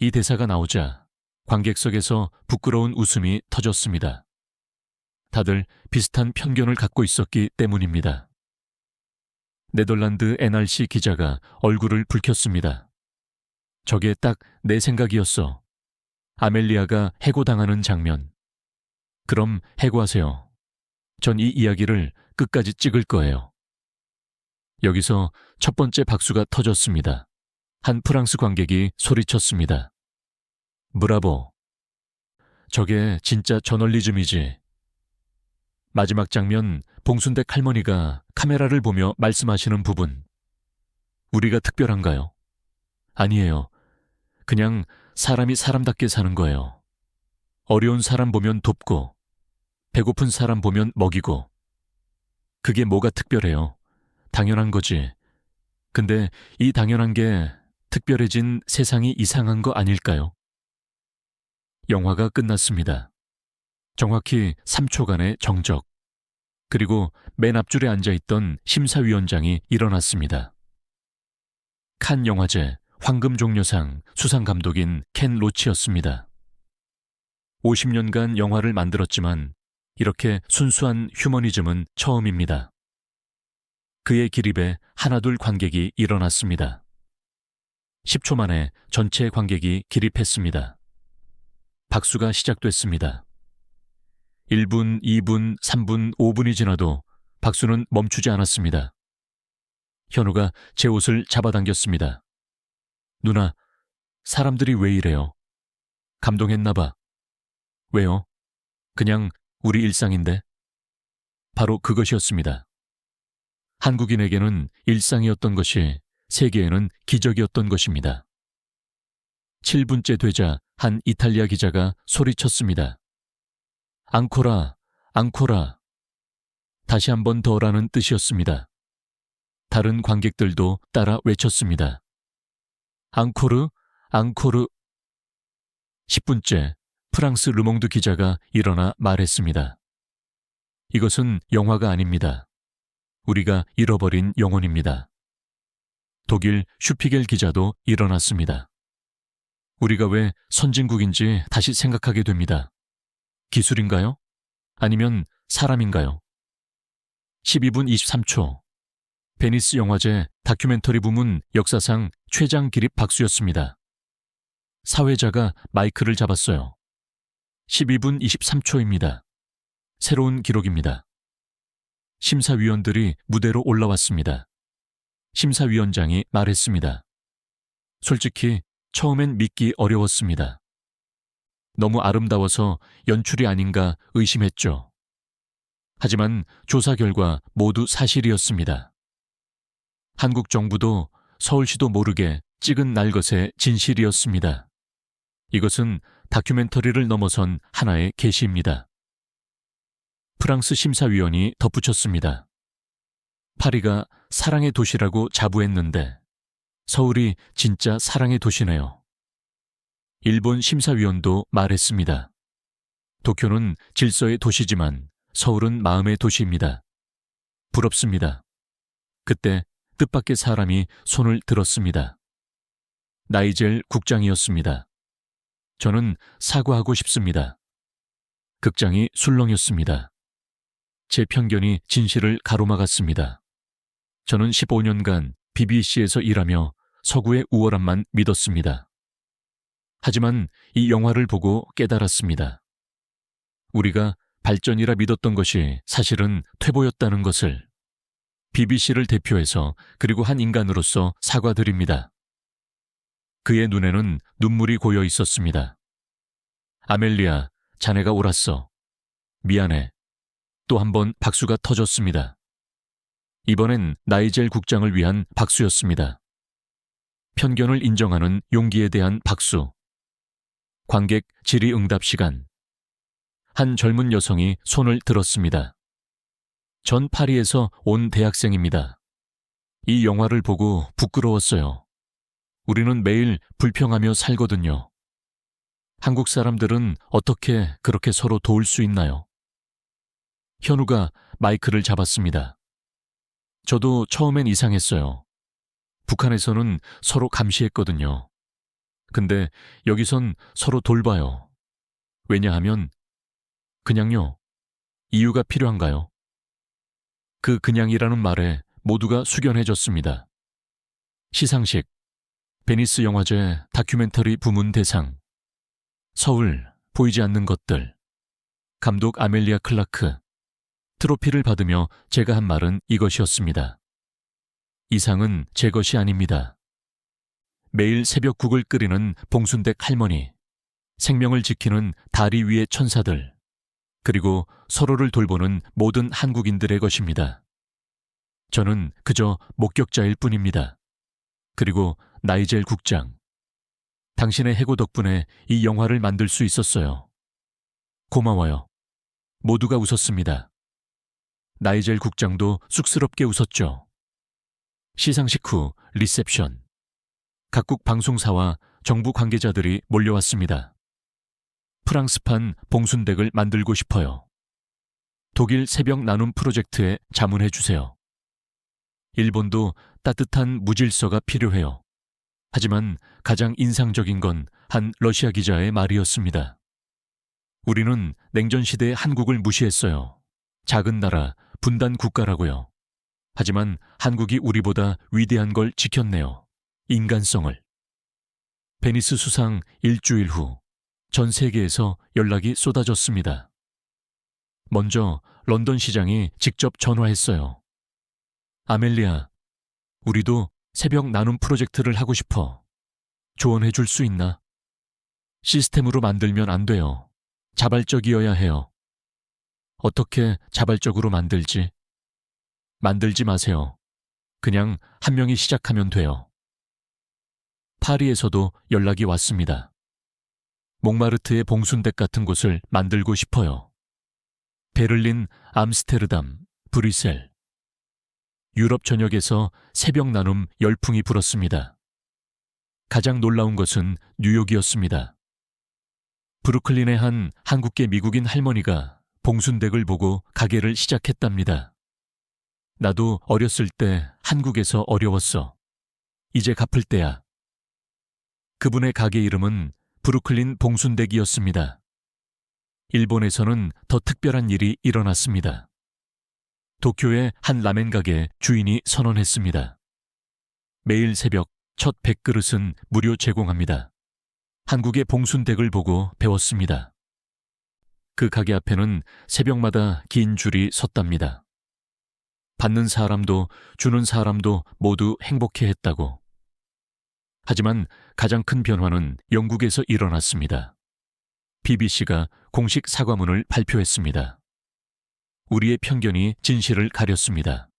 이 대사가 나오자 관객석에서 부끄러운 웃음이 터졌습니다. 다들 비슷한 편견을 갖고 있었기 때문입니다. 네덜란드 NRC 기자가 얼굴을 붉혔습니다. 저게 딱 내 생각이었어. 아멜리아가 해고당하는 장면. 그럼 해고하세요. 전 이 이야기를 끝까지 찍을 거예요. 여기서 첫 번째 박수가 터졌습니다. 한 프랑스 관객이 소리쳤습니다. 브라보. 저게 진짜 저널리즘이지. 마지막 장면 봉순댁 할머니가 카메라를 보며 말씀하시는 부분. 우리가 특별한가요? 아니에요. 그냥 사람이 사람답게 사는 거예요. 어려운 사람 보면 돕고 배고픈 사람 보면 먹이고. 그게 뭐가 특별해요? 당연한 거지. 근데 이 당연한 게 특별해진 세상이 이상한 거 아닐까요? 영화가 끝났습니다. 정확히 3초간의 정적. 그리고 맨 앞줄에 앉아있던 심사위원장이 일어났습니다. 칸 영화제 황금종려상 수상감독인 켄 로치였습니다. 50년간 영화를 만들었지만 이렇게 순수한 휴머니즘은 처음입니다. 그의 기립에 하나둘 관객이 일어났습니다. 10초 만에 전체 관객이 기립했습니다. 박수가 시작됐습니다. 1분, 2분, 3분, 5분이 지나도 박수는 멈추지 않았습니다. 현우가 제 옷을 잡아당겼습니다. 누나, 사람들이 왜 이래요? 감동했나 봐. 왜요? 그냥 우리 일상인데. 바로 그것이었습니다. 한국인에게는 일상이었던 것이 세계에는 기적이었던 것입니다. 7분째 되자 한 이탈리아 기자가 소리쳤습니다. 앙코라, 앙코라. 다시 한 번 더라는 뜻이었습니다. 다른 관객들도 따라 외쳤습니다. 앙코르, 앙코르. 10분째 프랑스 르몽드 기자가 일어나 말했습니다. 이것은 영화가 아닙니다. 우리가 잃어버린 영혼입니다. 독일 슈피겔 기자도 일어났습니다. 우리가 왜 선진국인지 다시 생각하게 됩니다. 기술인가요? 아니면 사람인가요? 12분 23초. 베니스 영화제 다큐멘터리 부문 역사상 최장 기립 박수였습니다. 사회자가 마이크를 잡았어요. 12분 23초입니다. 새로운 기록입니다. 심사위원들이 무대로 올라왔습니다. 심사위원장이 말했습니다. 솔직히 처음엔 믿기 어려웠습니다. 너무 아름다워서 연출이 아닌가 의심했죠. 하지만 조사 결과 모두 사실이었습니다. 한국 정부도 서울시도 모르게 찍은 날것의 진실이었습니다. 이것은 다큐멘터리를 넘어선 하나의 계시입니다. 프랑스 심사위원이 덧붙였습니다. 파리가 사랑의 도시라고 자부했는데 서울이 진짜 사랑의 도시네요. 일본 심사위원도 말했습니다. 도쿄는 질서의 도시지만 서울은 마음의 도시입니다. 부럽습니다. 그때 뜻밖의 사람이 손을 들었습니다. 나이젤 국장이었습니다. 저는 사과하고 싶습니다. 극장이 술렁였습니다. 제 편견이 진실을 가로막았습니다. 저는 15년간 BBC에서 일하며 서구의 우월함만 믿었습니다. 하지만 이 영화를 보고 깨달았습니다. 우리가 발전이라 믿었던 것이 사실은 퇴보였다는 것을. BBC를 대표해서 그리고 한 인간으로서 사과드립니다. 그의 눈에는 눈물이 고여 있었습니다. 아멜리아, 자네가 옳았어. 미안해. 또 한 번 박수가 터졌습니다. 이번엔 나이젤 국장을 위한 박수였습니다. 편견을 인정하는 용기에 대한 박수. 관객 질의응답 시간. 한 젊은 여성이 손을 들었습니다. 전 파리에서 온 대학생입니다. 이 영화를 보고 부끄러웠어요. 우리는 매일 불평하며 살거든요. 한국 사람들은 어떻게 그렇게 서로 도울 수 있나요? 현우가 마이크를 잡았습니다. 저도 처음엔 이상했어요. 북한에서는 서로 감시했거든요. 근데 여기선 서로 돌봐요. 왜냐하면 그냥요. 이유가 필요한가요? 그 그냥이라는 말에 모두가 숙연해졌습니다. 시상식, 베니스 영화제 다큐멘터리 부문 대상, 서울, 보이지 않는 것들, 감독 아멜리아 클라크, 트로피를 받으며 제가 한 말은 이것이었습니다. 이 상은 제 것이 아닙니다. 매일 새벽국을 끓이는 봉순댁 할머니, 생명을 지키는 다리 위의 천사들, 그리고 서로를 돌보는 모든 한국인들의 것입니다. 저는 그저 목격자일 뿐입니다. 그리고 나이젤 국장, 당신의 해고 덕분에 이 영화를 만들 수 있었어요. 고마워요. 모두가 웃었습니다. 나이젤 국장도 쑥스럽게 웃었죠. 시상식 후 리셉션. 각국 방송사와 정부 관계자들이 몰려왔습니다. 프랑스판 봉순댁을 만들고 싶어요. 독일 새벽 나눔 프로젝트에 자문해 주세요. 일본도 따뜻한 무질서가 필요해요. 하지만 가장 인상적인 건 한 러시아 기자의 말이었습니다. 우리는 냉전시대의 한국을 무시했어요. 작은 나라, 분단 국가라고요. 하지만 한국이 우리보다 위대한 걸 지켰네요. 인간성을. 베니스 수상 일주일 후 전 세계에서 연락이 쏟아졌습니다. 먼저 런던 시장이 직접 전화했어요. 아멜리아, 우리도 새벽 나눔 프로젝트를 하고 싶어. 조언해 줄 수 있나? 시스템으로 만들면 안 돼요. 자발적이어야 해요. 어떻게 자발적으로 만들지? 만들지 마세요. 그냥 한 명이 시작하면 돼요. 파리에서도 연락이 왔습니다. 몽마르트의 봉순댁 같은 곳을 만들고 싶어요. 베를린, 암스테르담, 브뤼셀. 유럽 전역에서 새벽 나눔 열풍이 불었습니다. 가장 놀라운 것은 뉴욕이었습니다. 브루클린의 한 한국계 미국인 할머니가 봉순댁을 보고 가게를 시작했답니다. 나도 어렸을 때 한국에서 어려웠어. 이제 갚을 때야. 그분의 가게 이름은 브루클린 봉순댁이었습니다. 일본에서는 더 특별한 일이 일어났습니다. 도쿄의 한 라멘 가게 주인이 선언했습니다. 매일 새벽 첫 100그릇은 무료 제공합니다. 한국의 봉순댁을 보고 배웠습니다. 그 가게 앞에는 새벽마다 긴 줄이 섰답니다. 받는 사람도 주는 사람도 모두 행복해했다고. 하지만 가장 큰 변화는 영국에서 일어났습니다. BBC가 공식 사과문을 발표했습니다. 우리의 편견이 진실을 가렸습니다.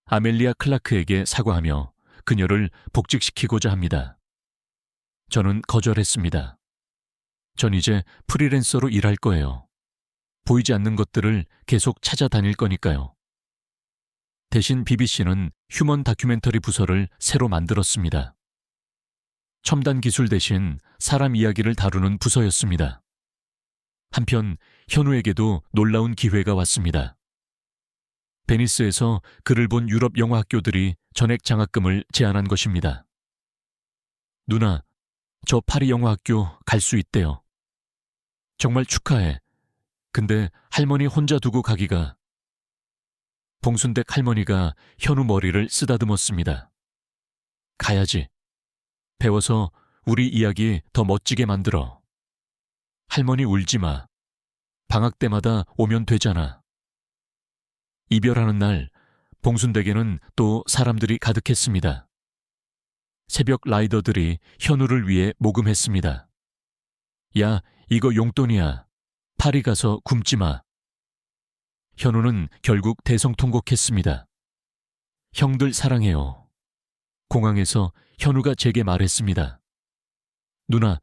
아멜리아 클라크에게 사과하며 그녀를 복직시키고자 합니다. 저는 거절했습니다. 전 이제 프리랜서로 일할 거예요. 보이지 않는 것들을 계속 찾아다닐 거니까요. 대신 BBC는 휴먼 다큐멘터리 부서를 새로 만들었습니다. 첨단 기술 대신 사람 이야기를 다루는 부서였습니다. 한편 현우에게도 놀라운 기회가 왔습니다. 베니스에서 그를 본 유럽 영화 학교들이 전액 장학금을 제안한 것입니다. 누나, 저 파리 영화 학교 갈 수 있대요. 정말 축하해. 근데 할머니 혼자 두고 가기가. 봉순댁 할머니가 현우 머리를 쓰다듬었습니다. 가야지. 배워서 우리 이야기 더 멋지게 만들어. 할머니 울지 마. 방학 때마다 오면 되잖아. 이별하는 날 봉순댁에는 또 사람들이 가득했습니다. 새벽 라이더들이 현우를 위해 모금했습니다. 야, 이거 용돈이야. 파리 가서 굶지 마. 현우는 결국 대성통곡했습니다. 형들 사랑해요. 공항에서 현우가 제게 말했습니다. 누나,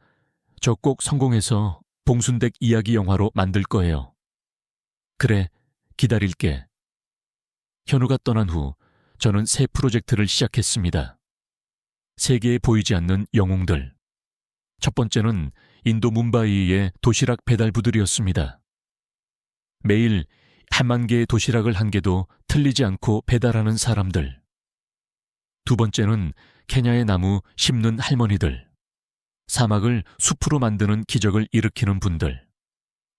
저 꼭 성공해서 봉순댁 이야기 영화로 만들 거예요. 그래, 기다릴게. 현우가 떠난 후 저는 새 프로젝트를 시작했습니다. 세계에 보이지 않는 영웅들. 첫 번째는 인도 뭄바이의 도시락 배달부들이었습니다. 매일 1만 개의 도시락을 한 개도 틀리지 않고 배달하는 사람들. 두 번째는 케냐의 나무 심는 할머니들. 사막을 숲으로 만드는 기적을 일으키는 분들.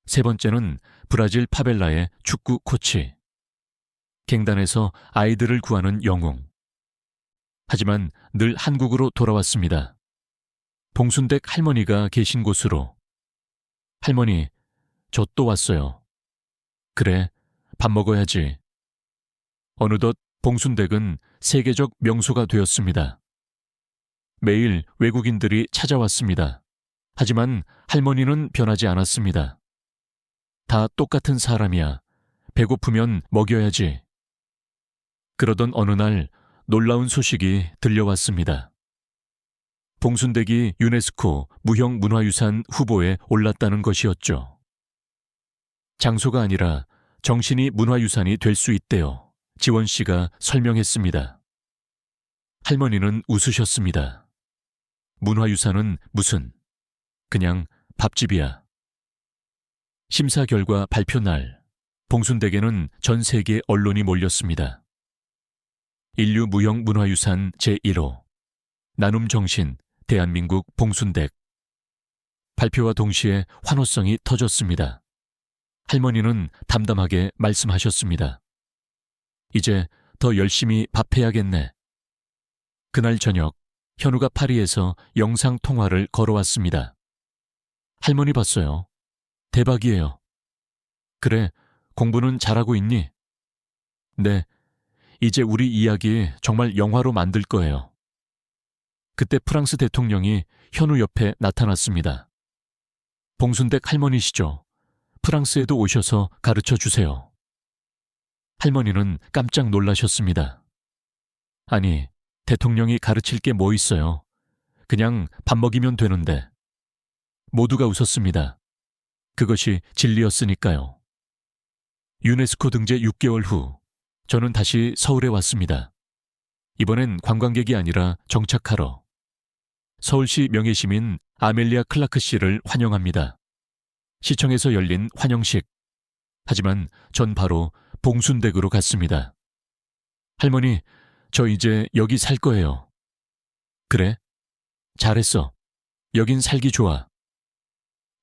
세 번째는 브라질 파벨라의 축구 코치. 갱단에서 아이들을 구하는 영웅. 하지만 늘 한국으로 돌아왔습니다. 봉순댁 할머니가 계신 곳으로. 할머니, 저 또 왔어요. 그래, 밥 먹어야지. 어느덧 봉순댁은 세계적 명소가 되었습니다. 매일 외국인들이 찾아왔습니다. 하지만 할머니는 변하지 않았습니다. 다 똑같은 사람이야. 배고프면 먹여야지. 그러던 어느 날 놀라운 소식이 들려왔습니다. 봉순댁이 유네스코 무형문화유산 후보에 올랐다는 것이었죠. 장소가 아니라 정신이 문화유산이 될 수 있대요. 지원 씨가 설명했습니다. 할머니는 웃으셨습니다. 문화유산은 무슨, 그냥 밥집이야. 심사 결과 발표 날, 봉순댁에는 전 세계 언론이 몰렸습니다. 인류 무형문화유산 제1호, 나눔정신, 대한민국 봉순댁. 발표와 동시에 환호성이 터졌습니다. 할머니는 담담하게 말씀하셨습니다. 이제 더 열심히 밥해야겠네. 그날 저녁, 현우가 파리에서 영상통화를 걸어왔습니다. 할머니 봤어요. 대박이에요. 그래, 공부는 잘하고 있니? 네, 이제 우리 이야기 정말 영화로 만들 거예요. 그때 프랑스 대통령이 현우 옆에 나타났습니다. 봉순댁 할머니시죠? 프랑스에도 오셔서 가르쳐 주세요. 할머니는 깜짝 놀라셨습니다. 아니, 대통령이 가르칠 게 뭐 있어요? 그냥 밥 먹이면 되는데. 모두가 웃었습니다. 그것이 진리였으니까요. 유네스코 등재 6개월 후, 저는 다시 서울에 왔습니다. 이번엔 관광객이 아니라 정착하러. 서울시 명예시민 아멜리아 클라크 씨를 환영합니다. 시청에서 열린 환영식. 하지만 전 바로 봉순댁으로 갔습니다. 할머니, 저 이제 여기 살 거예요. 그래? 잘했어. 여긴 살기 좋아.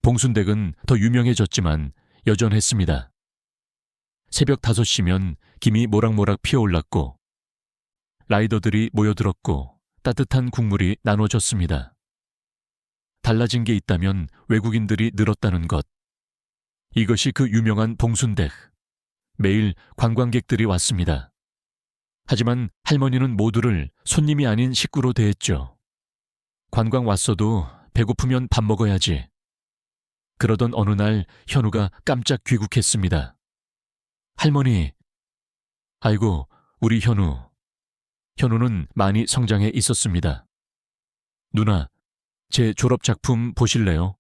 봉순댁은 더 유명해졌지만 여전했습니다. 새벽 5시면 김이 모락모락 피어올랐고 라이더들이 모여들었고 따뜻한 국물이 나눠졌습니다. 달라진 게 있다면 외국인들이 늘었다는 것. 이것이 그 유명한 봉순댁. 매일 관광객들이 왔습니다. 하지만 할머니는 모두를 손님이 아닌 식구로 대했죠. 관광 왔어도 배고프면 밥 먹어야지. 그러던 어느 날 현우가 깜짝 귀국했습니다. 할머니. 아이고, 우리 현우. 현우는 많이 성장해 있었습니다. 누나, 제 졸업작품 보실래요?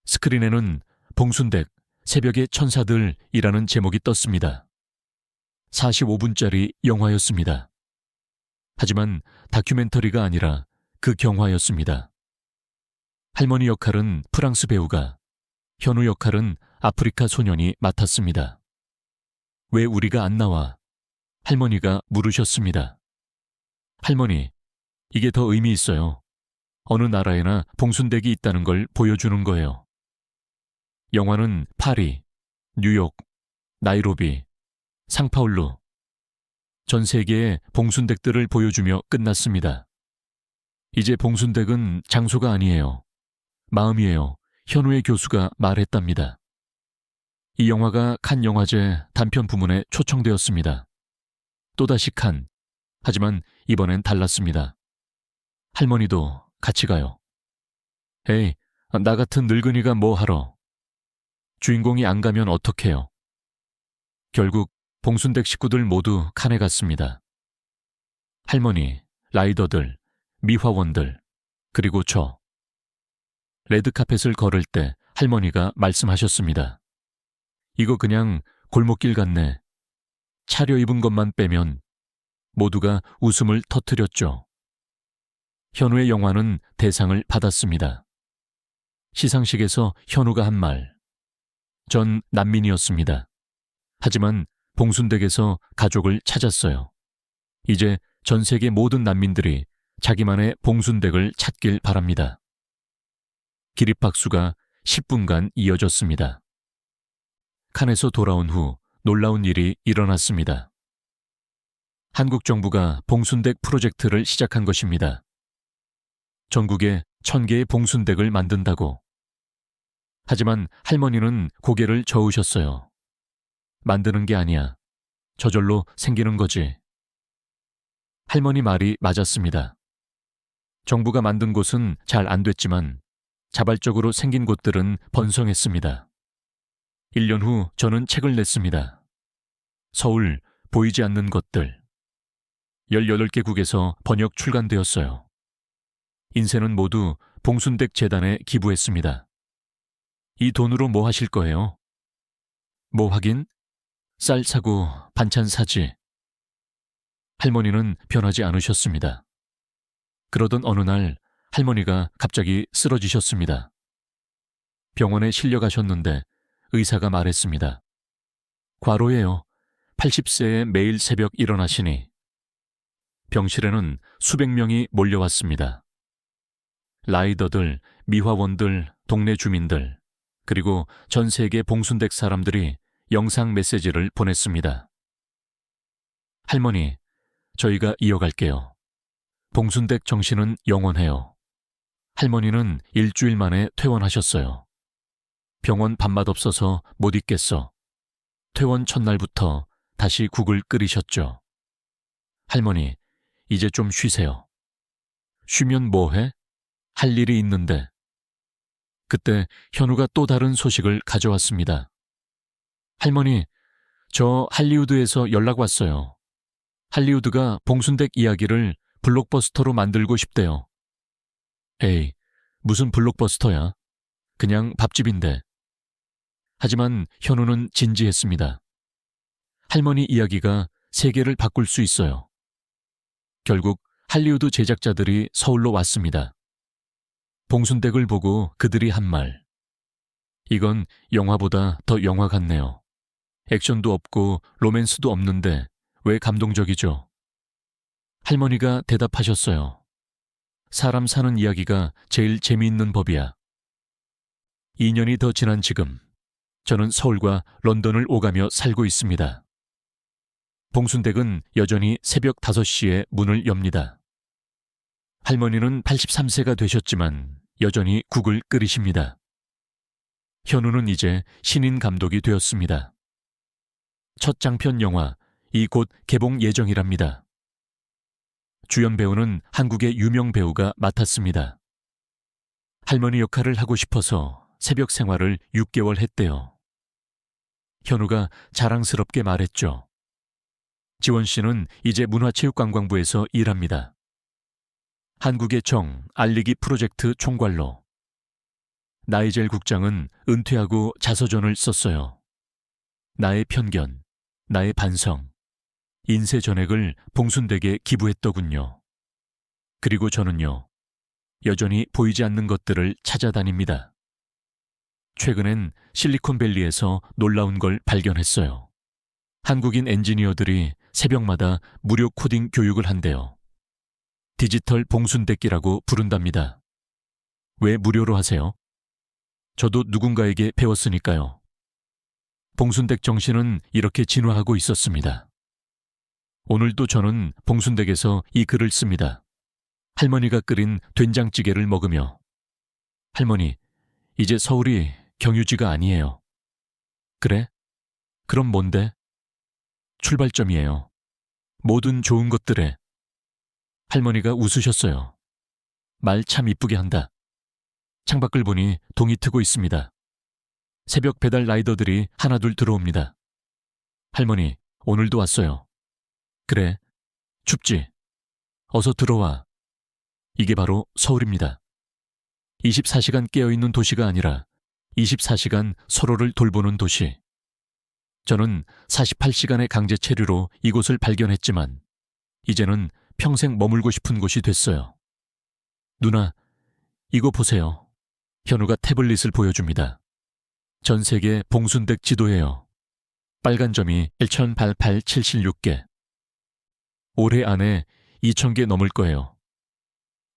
스크린에는 봉순댁, 새벽의 천사들이라는 제목이 떴습니다. 45분짜리 영화였습니다. 하지만 다큐멘터리가 아니라 그 경화였습니다. 할머니 역할은 프랑스 배우가, 현우 역할은 아프리카 소년이 맡았습니다. 왜 우리가 안 나와? 할머니가 물으셨습니다. 할머니, 이게 더 의미 있어요. 어느 나라에나 봉순댁이 있다는 걸 보여주는 거예요. 영화는 파리, 뉴욕, 나이로비, 상파울루, 전 세계의 봉순댁들을 보여주며 끝났습니다. 이제 봉순댁은 장소가 아니에요. 마음이에요. 현우의 교수가 말했답니다. 이 영화가 칸 영화제 단편 부문에 초청되었습니다. 또다시 칸. 하지만 이번엔 달랐습니다. 할머니도 같이 가요. 에이, 나 같은 늙은이가 뭐 하러. 주인공이 안 가면 어떡해요. 결국 봉순댁 식구들 모두 칸에 갔습니다. 할머니, 라이더들, 미화원들, 그리고 저. 레드카펫을 걸을 때 할머니가 말씀하셨습니다. 이거 그냥 골목길 같네. 차려입은 것만 빼면. 모두가 웃음을 터뜨렸죠. 현우의 영화는 대상을 받았습니다. 시상식에서 현우가 한 말. 전 난민이었습니다. 하지만 봉순댁에서 가족을 찾았어요. 이제 전 세계 모든 난민들이 자기만의 봉순댁을 찾길 바랍니다. 기립박수가 10분간 이어졌습니다. 칸에서 돌아온 후 놀라운 일이 일어났습니다. 한국 정부가 봉순댁 프로젝트를 시작한 것입니다. 전국에 1000개의 봉순댁을 만든다고. 하지만 할머니는 고개를 저으셨어요. 만드는 게 아니야. 저절로 생기는 거지. 할머니 말이 맞았습니다. 정부가 만든 곳은 잘 안 됐지만 자발적으로 생긴 곳들은 번성했습니다. 1년 후 저는 책을 냈습니다. 서울 보이지 않는 것들. 18개국에서 번역 출간되었어요. 인쇄는 모두 봉순댁 재단에 기부했습니다. 이 돈으로 뭐 하실 거예요? 뭐 하긴? 쌀 사고 반찬 사지. 할머니는 변하지 않으셨습니다. 그러던 어느 날 할머니가 갑자기 쓰러지셨습니다. 병원에 실려가셨는데 의사가 말했습니다. 과로예요. 80세에 매일 새벽 일어나시니. 병실에는 수백 명이 몰려왔습니다. 라이더들, 미화원들, 동네 주민들, 그리고 전 세계 봉순댁 사람들이 영상 메시지를 보냈습니다. 할머니, 저희가 이어갈게요. 봉순댁 정신은 영원해요. 할머니는 일주일 만에 퇴원하셨어요. 병원 밥맛 없어서 못 있겠어. 퇴원 첫날부터 다시 국을 끓이셨죠. 할머니, 이제 좀 쉬세요. 쉬면 뭐해? 할 일이 있는데. 그때 현우가 또 다른 소식을 가져왔습니다. 할머니, 저 할리우드에서 연락 왔어요. 할리우드가 봉순댁 이야기를 블록버스터로 만들고 싶대요. 에이, 무슨 블록버스터야? 그냥 밥집인데. 하지만 현우는 진지했습니다. 할머니 이야기가 세계를 바꿀 수 있어요. 결국 할리우드 제작자들이 서울로 왔습니다. 봉순댁을 보고 그들이 한 말. 이건 영화보다 더 영화 같네요. 액션도 없고 로맨스도 없는데 왜 감동적이죠? 할머니가 대답하셨어요. 사람 사는 이야기가 제일 재미있는 법이야. 2년이 더 지난 지금, 저는 서울과 런던을 오가며 살고 있습니다. 봉순댁은 여전히 새벽 5시에 문을 엽니다. 할머니는 83세가 되셨지만 여전히 국을 끓이십니다. 현우는 이제 신인 감독이 되었습니다. 첫 장편 영화, 이 곧 개봉 예정이랍니다. 주연 배우는 한국의 유명 배우가 맡았습니다. 할머니 역할을 하고 싶어서 새벽 생활을 6개월 했대요. 현우가 자랑스럽게 말했죠. 지원 씨는 이제 문화체육관광부에서 일합니다. 한국의 정 알리기 프로젝트 총괄로. 나이젤 국장은 은퇴하고 자서전을 썼어요. 나의 편견, 나의 반성, 인쇄 전액을 봉순댁에 기부했더군요. 그리고 저는요, 여전히 보이지 않는 것들을 찾아다닙니다. 최근엔 실리콘밸리에서 놀라운 걸 발견했어요. 한국인 엔지니어들이 새벽마다 무료 코딩 교육을 한대요. 디지털 봉순대기라고 부른답니다. 왜 무료로 하세요? 저도 누군가에게 배웠으니까요. 봉순댁 정신은 이렇게 진화하고 있었습니다. 오늘도 저는 봉순댁에서 이 글을 씁니다. 할머니가 끓인 된장찌개를 먹으며. 할머니, 이제 서울이 경유지가 아니에요. 그래? 그럼 뭔데? 출발점이에요. 모든 좋은 것들에. 할머니가 웃으셨어요. 말 참 이쁘게 한다. 창밖을 보니 동이 트고 있습니다. 새벽 배달 라이더들이 하나둘 들어옵니다. 할머니, 오늘도 왔어요. 그래, 춥지? 어서 들어와. 이게 바로 서울입니다. 24시간 깨어있는 도시가 아니라 24시간 서로를 돌보는 도시. 저는 48시간의 강제 체류로 이곳을 발견했지만 이제는 평생 머물고 싶은 곳이 됐어요. 누나, 이거 보세요. 현우가 태블릿을 보여줍니다. 전 세계 봉순댁 지도예요. 빨간 점이 1,876개. 올해 안에 2,000개 넘을 거예요.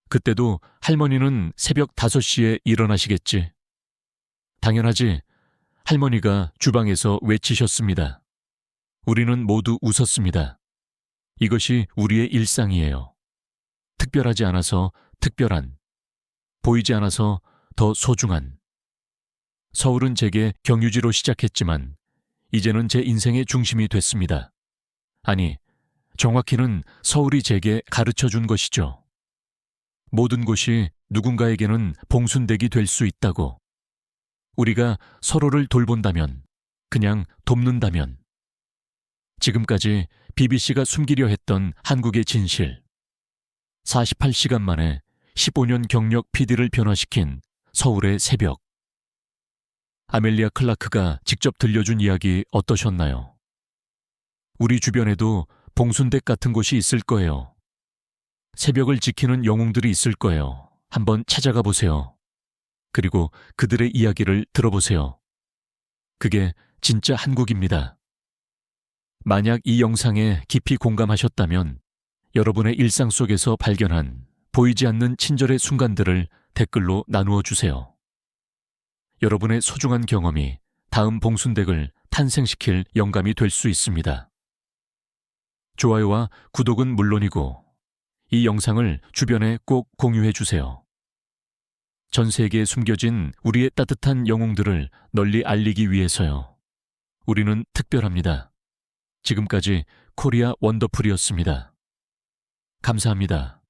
그때도 할머니는 새벽 5시에 일어나시겠지. 당연하지. 할머니가 주방에서 외치셨습니다. 우리는 모두 웃었습니다. 이것이 우리의 일상이에요. 특별하지 않아서 특별한, 보이지 않아서 더 소중한. 서울은 제게 경유지로 시작했지만 이제는 제 인생의 중심이 됐습니다. 아니, 정확히는 서울이 제게 가르쳐준 것이죠. 모든 곳이 누군가에게는 봉순댁이 될 수 있다고. 우리가 서로를 돌본다면, 그냥 돕는다면. 지금까지 BBC가 숨기려 했던 한국의 진실. 48시간 만에 15년 경력 PD를 변화시킨 서울의 새벽. 아멜리아 클라크가 직접 들려준 이야기 어떠셨나요? 우리 주변에도 봉순댁 같은 곳이 있을 거예요. 새벽을 지키는 영웅들이 있을 거예요. 한번 찾아가 보세요. 그리고 그들의 이야기를 들어보세요. 그게 진짜 한국입니다. 만약 이 영상에 깊이 공감하셨다면 여러분의 일상 속에서 발견한 보이지 않는 친절의 순간들을 댓글로 나누어 주세요. 여러분의 소중한 경험이 다음 봉순댁을 탄생시킬 영감이 될 수 있습니다. 좋아요와 구독은 물론이고 이 영상을 주변에 꼭 공유해 주세요. 전 세계에 숨겨진 우리의 따뜻한 영웅들을 널리 알리기 위해서요. 우리는 특별합니다. 지금까지 코리아 원더풀이었습니다. 감사합니다.